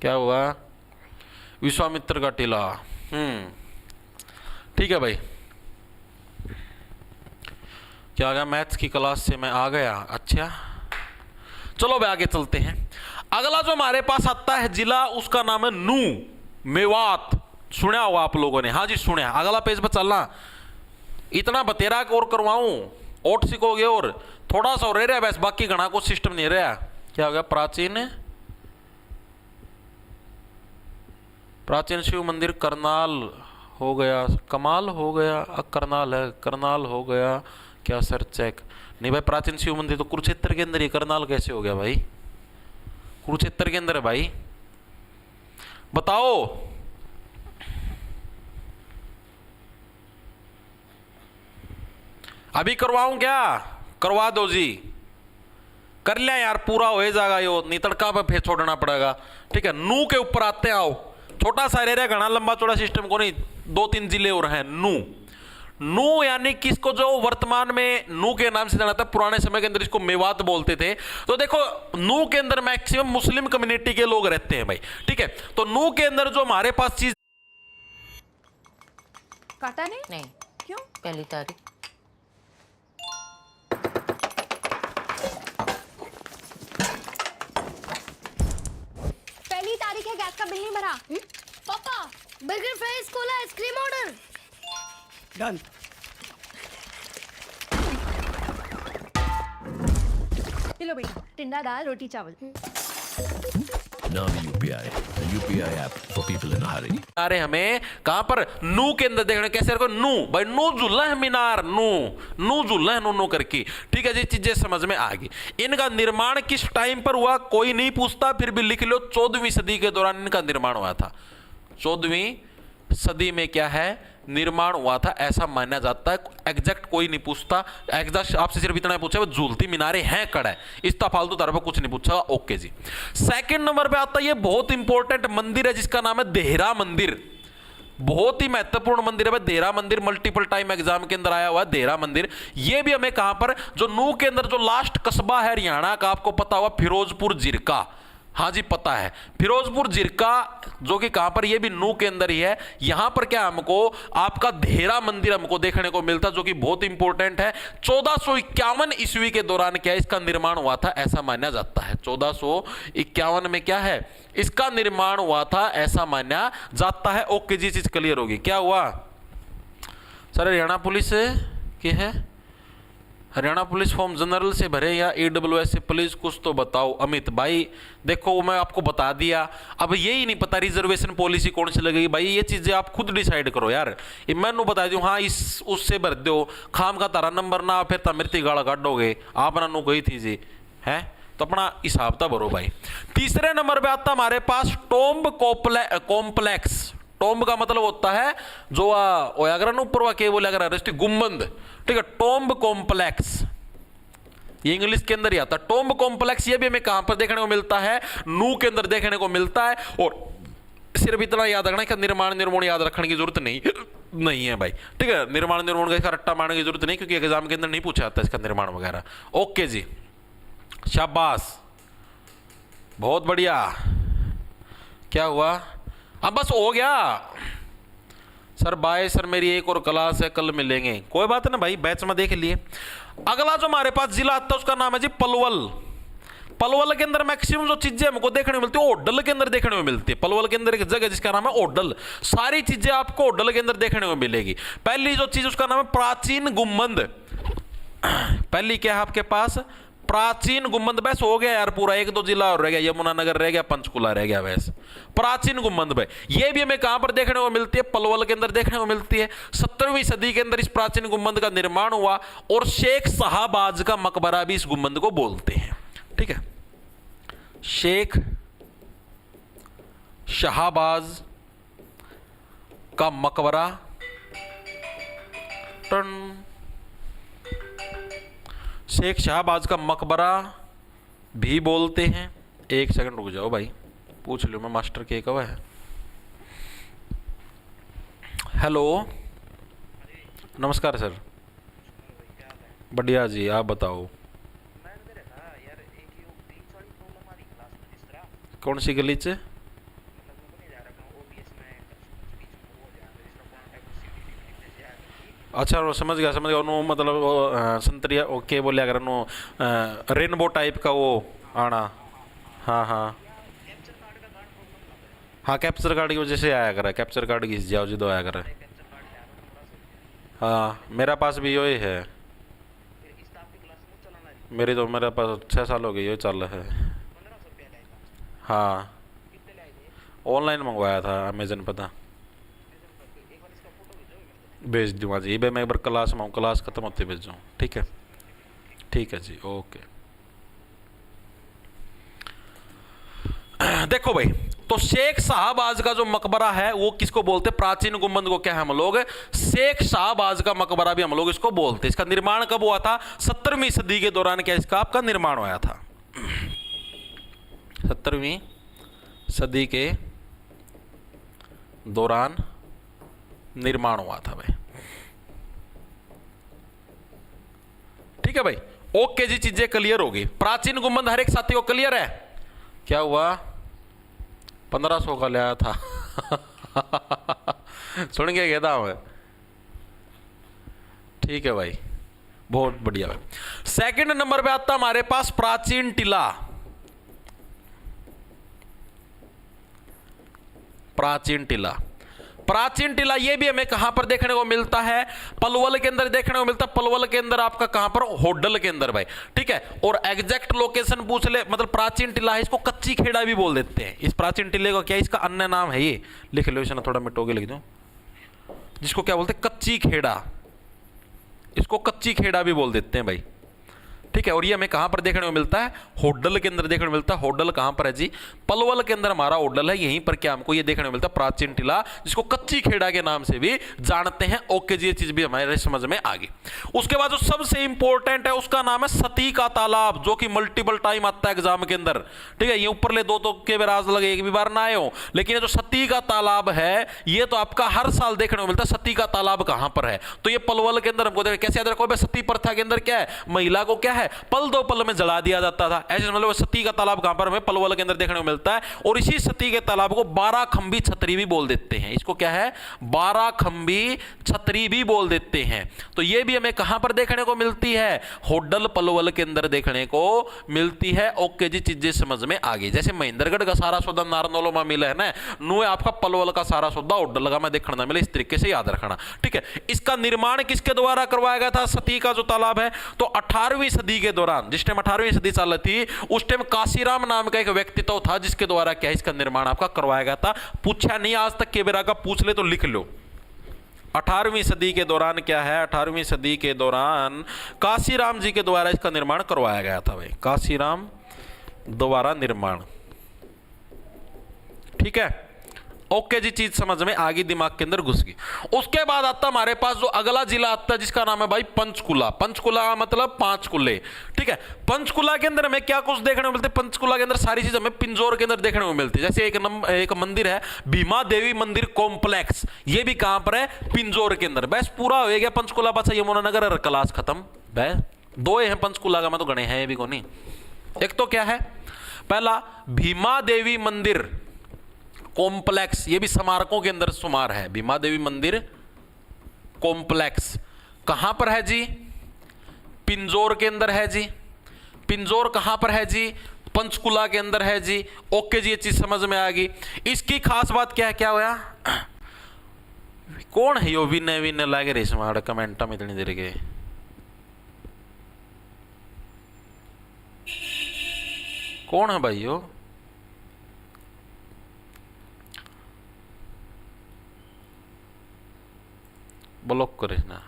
क्या हुआ, विश्वामित्र का टिला। ठीक है भाई, क्या आ गया, मैथ्स की क्लास से मैं आ गया। अच्छा, चलो भाई आगे चलते हैं। अगला जो हमारे पास आता है जिला, उसका नाम है नू, मेवात। सुना होगा आप लोगों ने, हाँ जी सुना। अगला पेज पर चलना, इतना बतेरा और करवाऊं, ओट सीखोगे और थोड़ा सा रह रहा है बस, बाकी घना को सिस्टम नहीं रहा। क्या हो गया, प्राचीन शिव मंदिर करनाल हो गया, कमाल हो गया, करनाल है, करनाल हो गया क्या सर, चेक नहीं भाई। प्राचीन शिव मंदिर तो कुरुक्षेत्र के अंदर ही, करनाल कैसे हो गया भाई, कुरुक्षेत्र के अंदर है भाई, बताओ। अभी करवाऊं क्या, करवा दो जी, कर लिया यार, पूरा हो जाएगा यो, नहीं तड़का पे फिर छोड़ना पड़ेगा। ठीक है, नू के ऊपर आते हैं, आओ। छोटा सा एरिया, घना लंबा चौड़ा सिस्टम को नहीं, 2-3 जिले और हैं। नू, नू यानी किसको जो वर्तमान में नू के नाम से जाना था, पुराने समय के अंदर इसको मेवात बोलते थे। तो देखो नू के अंदर मैक्सिमम मुस्लिम कम्युनिटी के लोग रहते हैं भाई। ठीक है, तो नू के अंदर जो हमारे पास चीज, काटा नहीं, क्यों, पहली तारीख। पहली तारीख है, गैस का बिल नहीं भरा। पापा, burger fries cola ice cream order done. लो बेटा, टिंडा दाल रोटी चावल। Now UPI, the UPI app for people in a hurry. अरे हमें कहां पर, नू के अंदर देखना, कैसे रखो, नू भाई, नू जुल्ला है मीनार, नू जुल्ला है, नू करके। ठीक है जी, चीजें समझ में आ गई। इनका निर्माण किस टाइम पर हुआ कोई नहीं पूछता, फिर भी लिख लो, 14वीं सदी के दौरान इनका निर्माण हुआ था। 14वीं सदी में क्या है, निर्माण हुआ था, ऐसा माना जाता है। एग्जैक्ट कोई नहीं पूछता, एग्जैक्ट आपसे सिर्फ इतना पूछा वो झूलती मीनारे हैं कड़ा है, इसका फालतू तरफ कुछ नहीं पूछा। ओके जी, सेकंड नंबर पे आता है, ये बहुत इंपॉर्टेंट मंदिर है जिसका नाम है देहरा मंदिर। बहुत ही महत्वपूर्ण मंदिर है भाई, देहरा मंदिर, मल्टीपल टाइम एग्जाम के अंदर आया हुआ है देहरा मंदिर। ये भी हमें कहां पर, जो नू के अंदर जो लास्ट कस्बा है हरियाणा का, आपको पता हुआ फिरोजपुर जिरका। हाँ जी पता है, फिरोजपुर जिरका, जो कि कहां पर, ये भी नू के अंदर ही है। यहां पर क्या हमको आपका धेरा मंदिर हमको देखने को मिलता, जो कि बहुत इंपॉर्टेंट है। 1451 ईस्वी के दौरान क्या इसका निर्माण हुआ था, ऐसा माना जाता है। 1451 में क्या है, इसका निर्माण हुआ था, ऐसा माना जाता है। ओके जी, चीज क्लियर होगी। क्या हुआ सर, हरियाणा पुलिस के है, हरियाणा पुलिस फॉर्म जनरल से भरे या EWS से, पुलिस कुछ तो बताओ। अमित भाई देखो, मैं आपको बता दिया, अब यही नहीं पता रिजर्वेशन पॉलिसी कौन सी लगेगी। भाई ये चीजें आप खुद डिसाइड करो यार, ये मैंने बता दूं, हाँ इस उससे भर दो, खाम का तारा नंबर ना फिर तमिरती गाड़ा काटोगे आप ना, नु गई थी जी है, तो अपना हिसाब था भरो भाई। तीसरे नंबर पे आता हमारे पास टॉम्ब कॉम्प्लेक्स। टॉम्ब का मतलब होता है जो ओयाग्रन ऊपर वा के बोले अगर गुम्बद, ठीक है, टॉम्ब कॉम्प्लेक्स, ये इंग्लिश के अंदर ही आता है। टॉम्ब कॉम्प्लेक्स ये भी हमें कहां पर देखने को मिलता है, नू के अंदर देखने को मिलता है। और सिर्फ इतना याद रखना कि निर्माण याद रखने की जरूरत नहीं है भाई, ठीक है, निर्माण का इसका रट्टा मारने की जरूरत नहीं, क्योंकि एग्जाम के अंदर नहीं पूछा जाता इसका निर्माण वगैरह। ओके जी, शाबाश, बहुत बढ़िया। क्या हुआ, अब बस हो गया सर, बाय सर, मेरी एक और क्लास है, कल मिलेंगे। कोई बात ना भाई, बैच में देख लिए। अगला जो हमारे पास जिला आता है उसका नाम है जी पलवल। पलवल के अंदर मैक्सिमम जो चीजें हमको देखने को मिलती है ओडल के अंदर देखने को मिलती है। पलवल के अंदर एक जगह जिसका नाम है ओडल, सारी चीजें आपको ओडल के अंदर देखने को मिलेगी। पहली जो चीज उसका नाम है प्राचीन गुम्बद। पहली क्या है आपके पास, प्राचीन गुम्बद। बस हो गया यार पूरा, एक दो जिला और रह गया, यमुनानगर रह गया, पंचकुला रह गया। वैसे प्राचीन गुम्बद भाई, ये भी हमें कहां पर देखने को मिलती है, पलवल के अंदर देखने को मिलती है। 17वीं सदी के अंदर इस प्राचीन गुम्बद का निर्माण हुआ, और शेख शाहबाज का मकबरा भी इस गुम्बद को बोलते हैं, ठीक है। शेख शाहबाज का मकबरा, शेख शाहबाज का मकबरा भी बोलते हैं। एक सेकंड रुक जाओ भाई, पूछ लो मैं मास्टर के कब है। हेलो, नमस्कार सर। बढ़िया जी, आप बताओ। कौन सी गली से? अच्छा वो समझ गया नो, मतलब संतरिया ओके बोले अगर नो रेनबो टाइप का वो आना। हाँ हाँ हाँ, कैप्चर कार्ड की वजह से आया करा, कैप्चर कार्ड घिस जाओ जी, दो आया करा। हाँ मेरा पास भी यही है, मेरे पास 6 साल हो गए ये चल रहा है। हाँ ऑनलाइन मंगवाया था अमेजन पर था, भेज दूँगा जी। भाई मैं एक बार क्लास में हूँ, क्लास खत्म होते भेज दूँ, ठीक है, ठीक है जी, ओके। देखो भाई, तो शेख शाहबाज का जो मकबरा है वो किसको बोलते हैं, प्राचीन गुम्बद को क्या हम लोग शेख शाहबाज का मकबरा भी हम लोग इसको बोलते हैं। इसका निर्माण कब हुआ था, 17वीं सदी के दौरान क्या इसका आपका निर्माण हुआ था। 17वीं सदी के दौरान निर्माण हुआ था भाई, ठीक है भाई। ओके जी, चीजें क्लियर होगी। प्राचीन गुम्बद हर एक साथी को क्लियर है। क्या हुआ, 1500 का लाया था सुन के कहता हूं, ठीक है भाई, बहुत बढ़िया भाई। सेकंड नंबर पे आता हमारे पास प्राचीन टीला। प्राचीन टीला, प्राचीन टीला ये भी हमें कहां पर देखने को मिलता है, पलवल के अंदर देखने को मिलता है। पलवल के अंदर आपका कहां पर, होडल के अंदर भाई, ठीक है। और एग्जैक्ट लोकेशन पूछ ले, मतलब प्राचीन टीला है, इसको कच्ची खेड़ा भी बोल देते हैं। इस प्राचीन टीले को क्या इसका अन्य नाम है, ये लिख लो, इसे थोड़ा मिटोगे लिख दो, जिसको क्या बोलते हैं, कच्ची खेड़ा। इसको कच्ची खेड़ा भी बोल देते हैं भाई, ठीक है। और ये हमें कहां पर देखने को मिलता है, होडल के अंदर देखने को मिलता है। होडल कहां पर है जी, पलवल के अंदर हमारा होडल है, यहीं पर क्या हमको ये देखने को मिलता है प्राचीन टीला, जिसको कच्ची खेड़ा के नाम से भी जानते हैं। ओके जी, ये चीज भी हमारे समझ में आ गई। उसके बाद जो सबसे इंपॉर्टेंट है उसका नाम है सती का तालाब, जो कि मल्टीपल टाइम आता है एग्जाम के अंदर, ठीक है। ये ऊपर ले दो तो के बार लगे, एक भी बार ना आए हो, लेकिन ये जो सती का तालाब है ये तो आपका हर साल देखने को मिलता है। सती का तालाब कहां पर है, तो ये पलवल के अंदर हमको कैसे याद रखो, सती प्रथा के अंदर क्या है, महिला को क्या है है, पल दो पल में जला दिया जाता था। ऐसे मतलब सती का तालाब कहां पर हमें पलवल के अंदर देखने को मिलता है। और इसी सती के तालाब को 12 खंबी छतरी भी बोल देते हैं। इसको क्या है, 12 खंबी छतरी भी बोल देते हैं। तो ये भी हमें कहां पर देखने को मिलती है, होडल पलवल के अंदर देखने को मिलती है। ओके जी, चीजें समझ में आ गई। जैसे महेंद्रगढ़ का सारा सौदा नारनौल में मिला है ना, नु आपका पलवल का सारा सौदा होडल लगा में देखने ना मिले। इस तरीके से याद रखना, ठीक है। इसका निर्माण किसके द्वारा करवाया गया था, सती का जो तालाब है? तो 18वीं सदी के दौरान, जिस टाइम 18वीं सदी चल थी, उस टाइम काशीराम नाम का एक व्यक्तित्व था जिसके द्वारा क्या इसका निर्माण आपका करवाया गया था। पूछा नहीं आज तक, के बेरा का पूछ ले तो लिख लो। 18वीं सदी के दौरान क्या है, 18वीं सदी के दौरान काशीराम जी के द्वारा इसका निर्माण करवाया गया था भाई, काशीराम द्वारा निर्माण, ठीक है। ओके जी, चीज समझ में आ गई, दिमाग के अंदर घुस गई। उसके बाद आता हमारे पास जो अगला जिला आता है जिसका नाम है भाई पंचकुला। पंचकुला का मतलब 5 कुले, ठीक है। पंचकुला के अंदर हमें क्या कुछ देखने को मिलते हैं, पंचकुला के अंदर सारी चीज हमें पिंजौर के अंदर देखने को मिलती है। जैसे एक मंदिर है भीमा देवी मंदिर कॉम्प्लेक्स, ये भी कहां पर है, पिंजौर के अंदर। बस पूरा हो गया पंचकुला, पास यमुनानगर और क्लास खत्म। बस 2 हैं पंचकुला का, मैं तो गणे हैं ये भी को नहीं। एक तो क्या है, पहला भीमा देवी मंदिर कॉम्प्लेक्स, ये भी स्मारकों के अंदर शुमार है। भीमा देवी मंदिर कॉम्प्लेक्स कहां पर है जी, पिंजौर के अंदर है जी। पिंजौर कहां पर है जी, पंचकुला के अंदर है जी। ओके जी, ये चीज समझ में आ गई। इसकी खास बात क्या है, क्या होया, कौन है यो विनय विनय लागे रेशमा कमेंटा में इतनी देर के, कौन है भाई यो, ब्लॉक करे ना,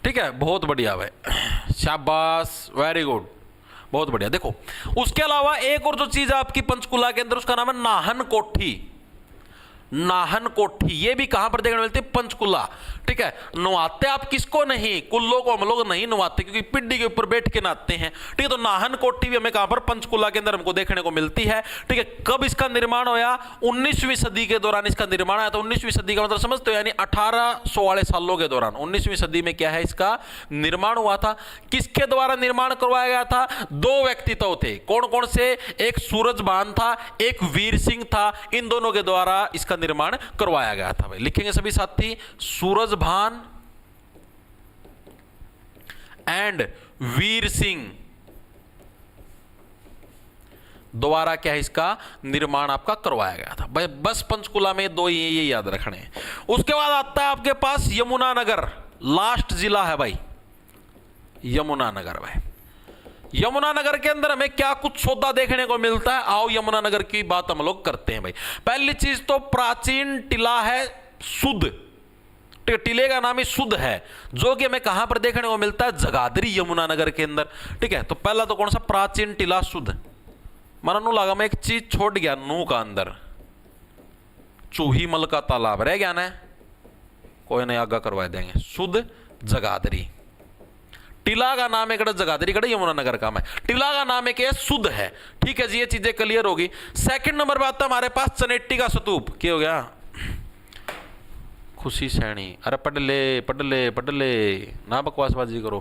ठीक है। बहुत बढ़िया भाई, शाबाश, वेरी गुड, बहुत बढ़िया। देखो उसके अलावा एक और जो चीज है आपकी पंचकुला के अंदर, उसका नाम है नाहन कोठी। नाहन कोठी, ये भी कहां पर देखने मिलती है, पंचकुला, ठीक है। नवाते आप किसको नहीं, कुल्लों को हम लोग नहीं नवाते क्योंकि पिड्डी के ऊपर बैठ के नहाते हैं, ठीक है। तो नाहन कोठी भी हमें कहां पर, पंचकुला के अंदर हमको देखने को मिलती है, ठीक है। कब इसका निर्माण होया, 19वीं सदी के दौरान इसका निर्माण आया। तो 19वीं सदी का मतलब समझते हो, यानी 1800 वाले सालों के दौरान 19वीं सदी में क्या है, इसका निर्माण हुआ था। किसके द्वारा निर्माण करवाया गया था, 2 व्यक्तित्व थे। कौन कौन से, एक सूरजभान था, एक वीर सिंह था। इन दोनों के द्वारा इसका निर्माण करवाया गया था भाई। लिखेंगे सभी साथी, सूरजभान एंड वीर सिंह द्वारा क्या है इसका निर्माण आपका करवाया गया था भाई। बस पंचकुला में 2 ये याद रखने हैं। उसके बाद आता है आपके पास यमुनानगर, लास्ट जिला है भाई यमुनानगर भाई। यमुनानगर के अंदर हमें क्या कुछ सौदा देखने को मिलता है, आओ यमुनानगर की बात हम लोग करते हैं भाई। पहली चीज तो प्राचीन टिला है सुध, टिले का नाम ही सुध है, जो कि हमें कहां पर देखने को मिलता है, जगाधरी यमुनानगर के अंदर, ठीक है। तो पहला तो कौन सा, प्राचीन टिला सुध। माना नू लगा मैं एक चीज छोड़ गया, नू का अंदर चूहीमल का तालाब रह गया ना, कोई नहीं आगा करवा देंगे। सुध जगाधरी, टिला का नाम है जगाधरी कड़ा यमुनानगर का है, टिला का नाम है सुध है, ठीक है जी। ये चीजें क्लियर होगी। सेकंड नंबर पे आता है हमारे पास चनेट्टी का स्तूप। क्या हो गया, खुशी सैनी, अरे पढ़ ले ना बकवासबाजी करो,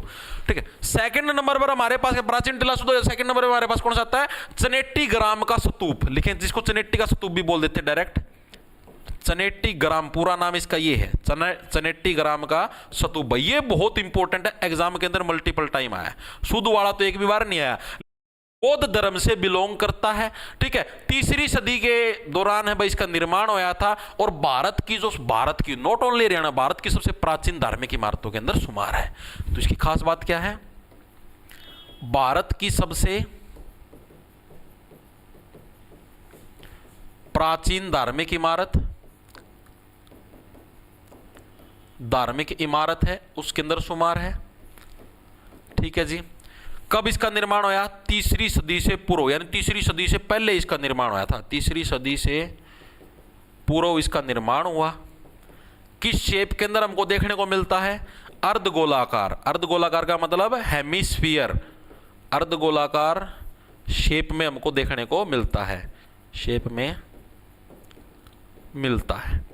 ठीक है। सेकंड नंबर पर हमारे पास प्राचीन टिला सुध। सेकंड नंबर पर हमारे पास कौन सा आता है, चनेट्टी ग्राम का स्तूप। लिखें, जिसको चनेट्टी का स्तूप भी बोल देते हैं डायरेक्ट, चनेट्टी ग्राम, पूरा नाम इसका ये है, चनेट्टी ग्राम का स्तूप। ये बहुत इंपॉर्टेंट है, एग्जाम के अंदर मल्टीपल टाइम आया। सुध वाला तो एक भी बार नहीं आया। बौद्ध धर्म से बिलोंग करता है, ठीक है। 3री सदी के दौरान है भाई इसका निर्माण होया था। और भारत की नॉट ओनली हरियाणा, भारत की सबसे प्राचीन धार्मिक इमारतों के अंदर शुमार है। तो इसकी खास बात क्या है, भारत की सबसे प्राचीन धार्मिक इमारत है, उसके अंदर शुमार है, ठीक है जी। कब इसका निर्माण होया, 3री सदी से पूर्व, यानी 3री सदी से पहले इसका निर्माण होया था। 3री सदी से पूर्व इसका निर्माण हुआ। किस शेप के अंदर हमको देखने को मिलता है, अर्धगोलाकार। अर्धगोलाकार का मतलब हेमिस्फीयर, अर्धगोलाकार शेप में हमको देखने को मिलता है, शेप में मिलता है।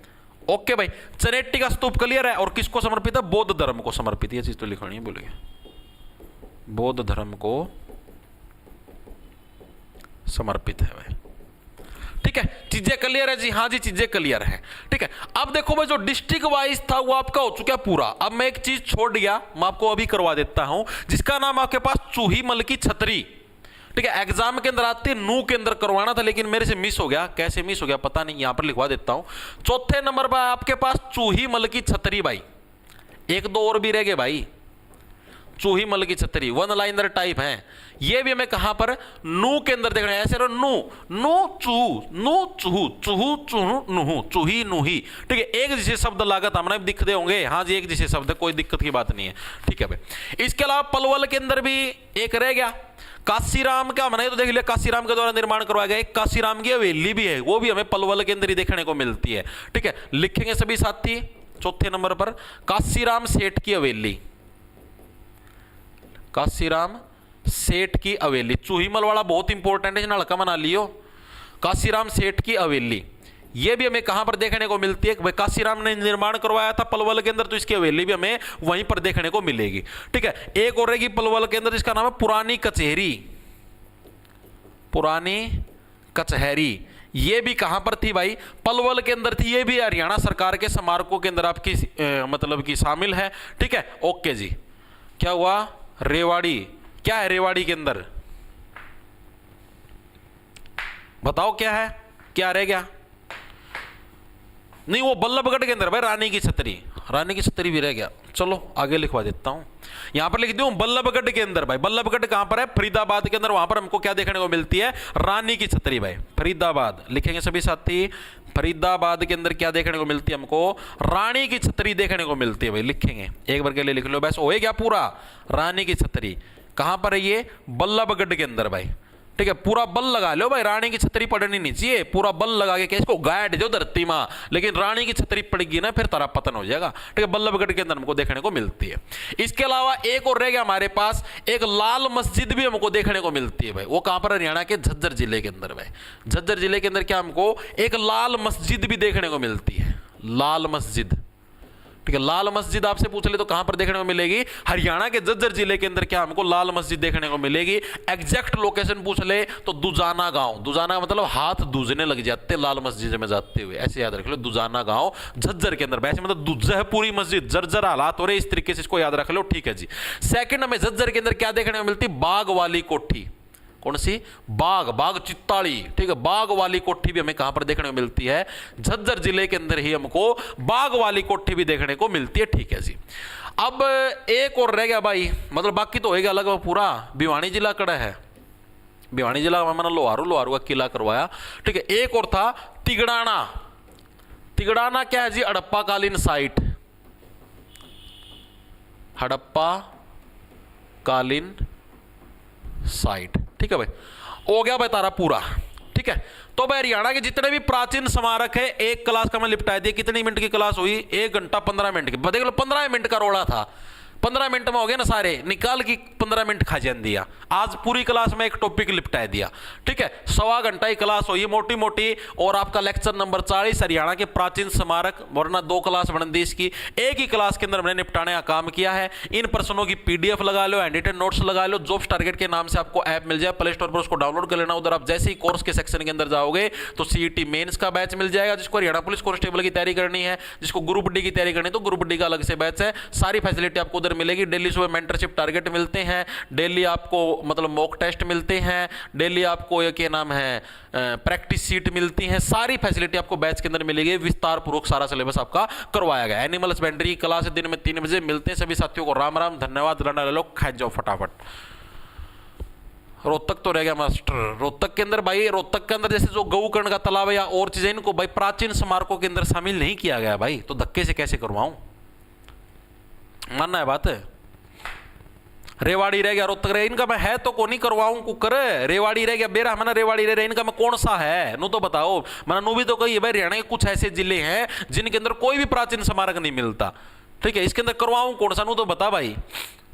ओके भाई, चनेट्टी का स्तूप क्लियर है, और किसको समर्पित है? बौद्ध धर्म को समर्पित। ये चीज तो लिखनी है, बोलिए बौद्ध धर्म को समर्पित है भाई। ठीक है, चीजें क्लियर है जी? हाँ जी, चीजें क्लियर है। ठीक है, अब देखो भाई, जो डिस्ट्रिक्ट वाइज था वो आपका हो चुका पूरा। अब मैं एक चीज छोड़ गया, मैं आपको अभी करवा देता हूं, जिसका नाम आपके पास चूहीमल की छतरी। ठीक है, एग्जाम के अंदर आती है, नू के अंदर करवाना था, लेकिन मेरे से मिस हो गया। कैसे मिस हो गया पता नहीं, यहां पर लिखवा देता हूं। चौथे नंबर पर आपके पास चूहीमल की छतरी भाई। एक दो और भी रह गए भाई, चूहीमल की छतरी, वन लाइनर टाइप है। ये भी हमें कहां पर? नू के अंदर देखना है। ऐसे रहो, नू नू चूहू, नू चूहू, चूहू चूहू नुहू, चूही नुही। ठीक है, एक जैसे शब्द लागत हमने दिखते होंगे। हाँ जी, एक जैसे शब्द, कोई दिक्कत की बात नहीं है। ठीक है भाई, इसके अलावा पलवल के अंदर भी एक रह गया, काशीराम का हमने तो देख लिया, काशीराम के द्वारा निर्माण करवाया गया। एक काशीराम की हवेली भी है, वो भी हमें पलवल के अंदर ही देखने को मिलती है। ठीक है, लिखेंगे सभी साथी चौथे नंबर पर काशीराम सेठ की हवेली, काशीराम सेठ की हवेली। चूहीमल वाला बहुत इंपॉर्टेंट है, हल्का बना लियो। काशीराम सेठ की हवेली, ये भी हमें कहां पर देखने को मिलती है? भाई काशीराम ने निर्माण करवाया था पलवल के अंदर, तो इसकी हवेली भी हमें वहीं पर देखने को मिलेगी। ठीक है, एक और रहेगी पलवल के अंदर, जिसका नाम है पुरानी कचहरी, पुरानी कचहरी। ये भी कहां पर थी भाई? पलवल के अंदर थी। ये भी हरियाणा सरकार के स्मारकों के अंदर आपकी मतलब की शामिल है। ठीक है, ओके जी। क्या हुआ? रेवाड़ी। क्या है रेवाड़ी के अंदर? बताओ क्या है? क्या रह गया? नहीं, वो बल्लभगढ़ के अंदर भाई रानी की छतरी, रानी की छतरी भी रह गया। चलो आगे लिखवा देता हूं, यहां पर लिख दूं बल्लभगढ़ के अंदर। भाई बल्लभगढ़ कहां पर है? फरीदाबाद के अंदर। वहां पर हमको क्या देखने को मिलती है? रानी की छतरी भाई, फरीदाबाद। लिखेंगे सभी साथी, फरीदाबाद के अंदर क्या देखने को मिलती है हमको? रानी की छतरी देखने को मिलती है भाई। लिखेंगे एक बार के लिए लिख लो बस, हो गया पूरा। रानी की छतरी कहां पर है? ये बल्लभगढ़ के अंदर भाई। ठीक है, पूरा बल लगा लो भाई, रानी की छतरी पड़नी नहीं चाहिए। पूरा बल लगा के इसको गाइड दो धरती मां, लेकिन रानी की छतरी पड़ेगी ना, फिर तारा पतन हो जाएगा। ठीक है, बल्लभगढ़ के अंदर हमको देखने को मिलती है। इसके अलावा एक और रह गया हमारे पास, एक लाल मस्जिद भी हमको देखने को मिलती है भाई। वो कहां पर? हरियाणा के झज्जर जिले के अंदर भाई। झज्जर जिले के अंदर क्या हमको एक लाल मस्जिद भी देखने को मिलती है, लाल मस्जिद। ठीक है, लाल मस्जिद आपसे पूछ ले तो कहां पर देखने को मिलेगी? हरियाणा के झज्जर जिले के अंदर क्या हमको लाल मस्जिद देखने को मिलेगी? एग्जैक्ट लोकेशन पूछ ले तो दुजाना गांव। दुजाना मतलब हाथ दूजने लग जाते लाल मस्जिद में जाते हुए, ऐसे याद रख लो। दुजाना गांव झज्जर के अंदर। वैसे मतलब दुज्जा है पूरी मस्जिद, जर्जर हालात हो रहे, इस तरीके से इसको याद रख लो। ठीक है जी। सेकंड हमें झज्जर के अंदर क्या देखने को मिलती? बाग वाली कोठी। कौन सी? बाग, बाग चित्ताली। ठीक है, बाग वाली कोठी भी हमें कहां पर देखने को मिलती है? झज्जर जिले के अंदर ही हमको बाग वाली कोठी भी देखने को मिलती है। ठीक है जी। अब एक और रह गया भाई, मतलब बाकी तो होएगा अलग पूरा। भिवानी जिला कड़ा है, भिवानी जिला में मैंने लोहारू का किला करवाया। ठीक है, एक और था तिगड़ाना। तिगड़ाना क्या है जी? हड़प्पा कालीन साइट, हड़प्पा कालीन साइट। ठीक है भाई, हो गया भाई तारा पूरा। ठीक है, तो भाई हरियाणा के जितने भी प्राचीन स्मारक है, एक क्लास का मैं लिपटा दिया। कितनी मिनट की क्लास हुई? 1 घंटा 15 मिनट की। देख लो 15 मिनट का रोड़ा था, 15 मिनट में हो गया ना सारे, निकाल की 15 मिनट खा जान दिया। आज पूरी क्लास में एक टॉपिक लिपटा दिया। ठीक है, 1.25 घंटा की क्लास हुई मोटी मोटी। और आपका लेक्चर नंबर 40 हरियाणा के प्राचीन स्मारक, वरना 2 क्लास बन दी इसकी, एक ही क्लास के अंदर मैंने निपटाने का काम किया है। इन प्रश्नों की PDF लगा लो, एडिटेड नोट्स लगा लो। जॉब्स टारगेट के नाम से आपको ऐप मिल जाए, प्ले स्टोर पर उसको डाउनलोड कर लेना। उधर आप जैसे ही कोर्स के सेक्शन के अंदर जाओगे तो CET मेंस का बैच मिल जाएगा। जिसको हरियाणा पुलिस कांस्टेबल की तैयारी करनी है, जिसको ग्रुप D की तैयारी करनी है, तो ग्रुप D का अलग से बैच है। सारी फैसिलिटी आपको उधर मिलेगी। डेली सुबह मेंटरशिप टारगेट मिलते हैं, डेली आपको मतलब मॉक टेस्ट मिलते हैं, डेली आपको ये क्या नाम है प्रैक्टिस सीट मिलती है। सारी फैसिलिटी आपको बैच के अंदर मिलेगी। विस्तार पूर्वक सारा सिलेबस आपका करवाया गया। एनिमल हस्बेंड्री की क्लास दिन में 3 बजे मिलते हैं। सभी साथियों को राम राम, धन्यवाद। लड़ा ले लो, खा जाओ फटाफट। रोहतक तो रह गया मास्टर। रोहतक के अंदर भाई, रोहतक के अंदर जैसे जो गौकर्ण का तालाब है या और चीजें, इनको भाई प्राचीन स्मारकों के अंदर शामिल नहीं किया गया भाई, तो धक्के से कैसे करवाऊं? मानना है बात है। रेवाड़ी रह गया, रोहतक रह, इनका मैं है तो को नहीं करवाऊं कुकर। रेवाड़ी रह गया, बेरा मैंने रेवाड़ी रह, इनका मैं कौन सा है नु तो बताओ। मैंने नु भी तो कही है भाई, हरियाणा के कुछ ऐसे जिले हैं जिनके अंदर कोई भी प्राचीन स्मारक नहीं मिलता। ठीक है, इसके अंदर करवाऊं कौन सा नु तो बता भाई।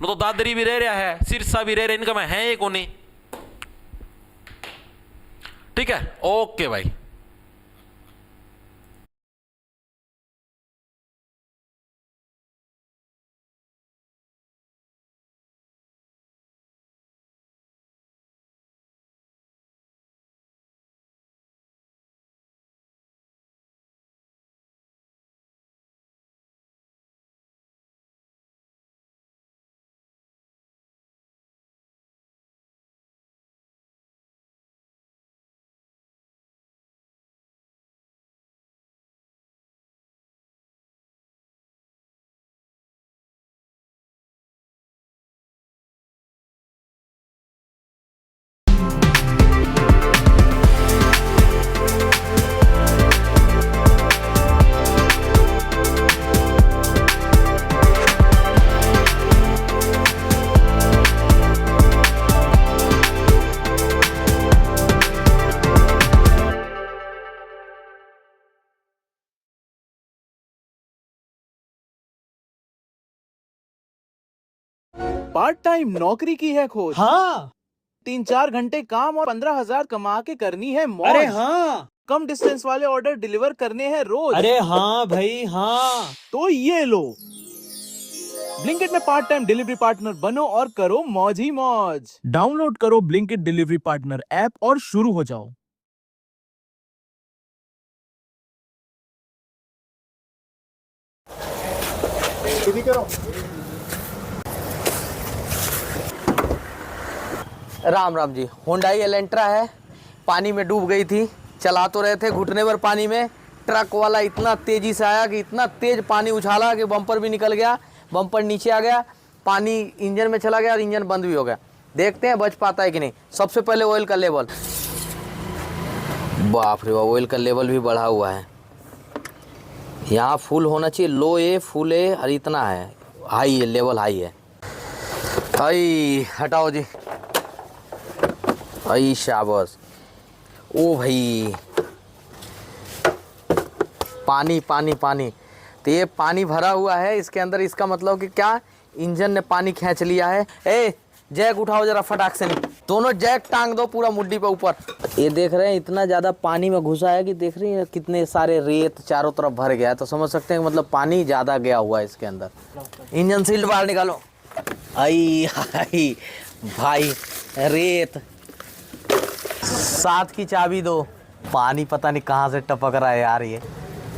नु तो दादरी भी रह रहा है, सिरसा भी रह रहा है, इनका मैं है को नहीं। ठीक है, ओके भाई। पार्ट टाइम नौकरी की है खोज। हाँ 3-4 घंटे काम और 15,000 कमा के करनी है मौज। अरे हाँ कम डिस्टेंस वाले ऑर्डर डिलीवर करने हैं रोज। अरे हाँ भाई हाँ। तो ये लो, ब्लिंकिट में पार्ट टाइम डिलीवरी पार्टनर बनो और करो मौज ही मौज। डाउनलोड करो ब्लिंकिट डिलीवरी पार्टनर ऐप और शुरू हो जाओ। राम राम जी। होंडाई एलेंट्रा है, पानी में डूब गई थी। चला तो रहे थे घुटने पर पानी में, ट्रक वाला इतना तेजी से आया कि इतना तेज पानी उछाला कि बम्पर भी निकल गया, बम्पर नीचे आ गया, पानी इंजन में चला गया और इंजन बंद भी हो गया। देखते हैं बच पाता है कि नहीं। सबसे पहले ऑयल का लेवल, बाप रे बाप, ऑयल का लेवल भी बढ़ा हुआ है। यहाँ फुल होना चाहिए, लो ए फुल ए और इतना है, हाई है, लेवल हाई है। आई हटाओ जी, आई शाबाश। ओ भाई पानी पानी पानी, तो ये पानी भरा हुआ है इसके अंदर। इसका मतलब कि क्या, इंजन ने पानी खींच लिया है। ए जैक उठाओ जरा फटाक से, नहीं दोनों जैक टांग दो पूरा मुड्डी पे ऊपर। ये देख रहे हैं इतना ज़्यादा पानी में घुसा है कि देख रही है कितने सारे रेत चारों तरफ भर गया है, तो समझ सकते हैं मतलब पानी ज़्यादा गया हुआ है इसके अंदर। इंजन सील्ड बाहर निकालो। आई हाई भाई रेत, 7 की चाबी दो। पानी पता नहीं कहाँ से टपक रहा है यार ये,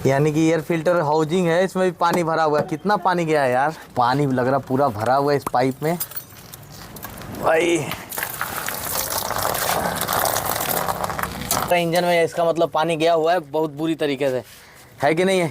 यानी कि एयर फिल्टर हाउसिंग है, इसमें भी पानी भरा हुआ है। कितना पानी गया है यार, पानी लग रहा पूरा भरा हुआ है इस पाइप में भाई। इंजन में इसका मतलब पानी गया हुआ है बहुत बुरी तरीके से, है कि नहीं है।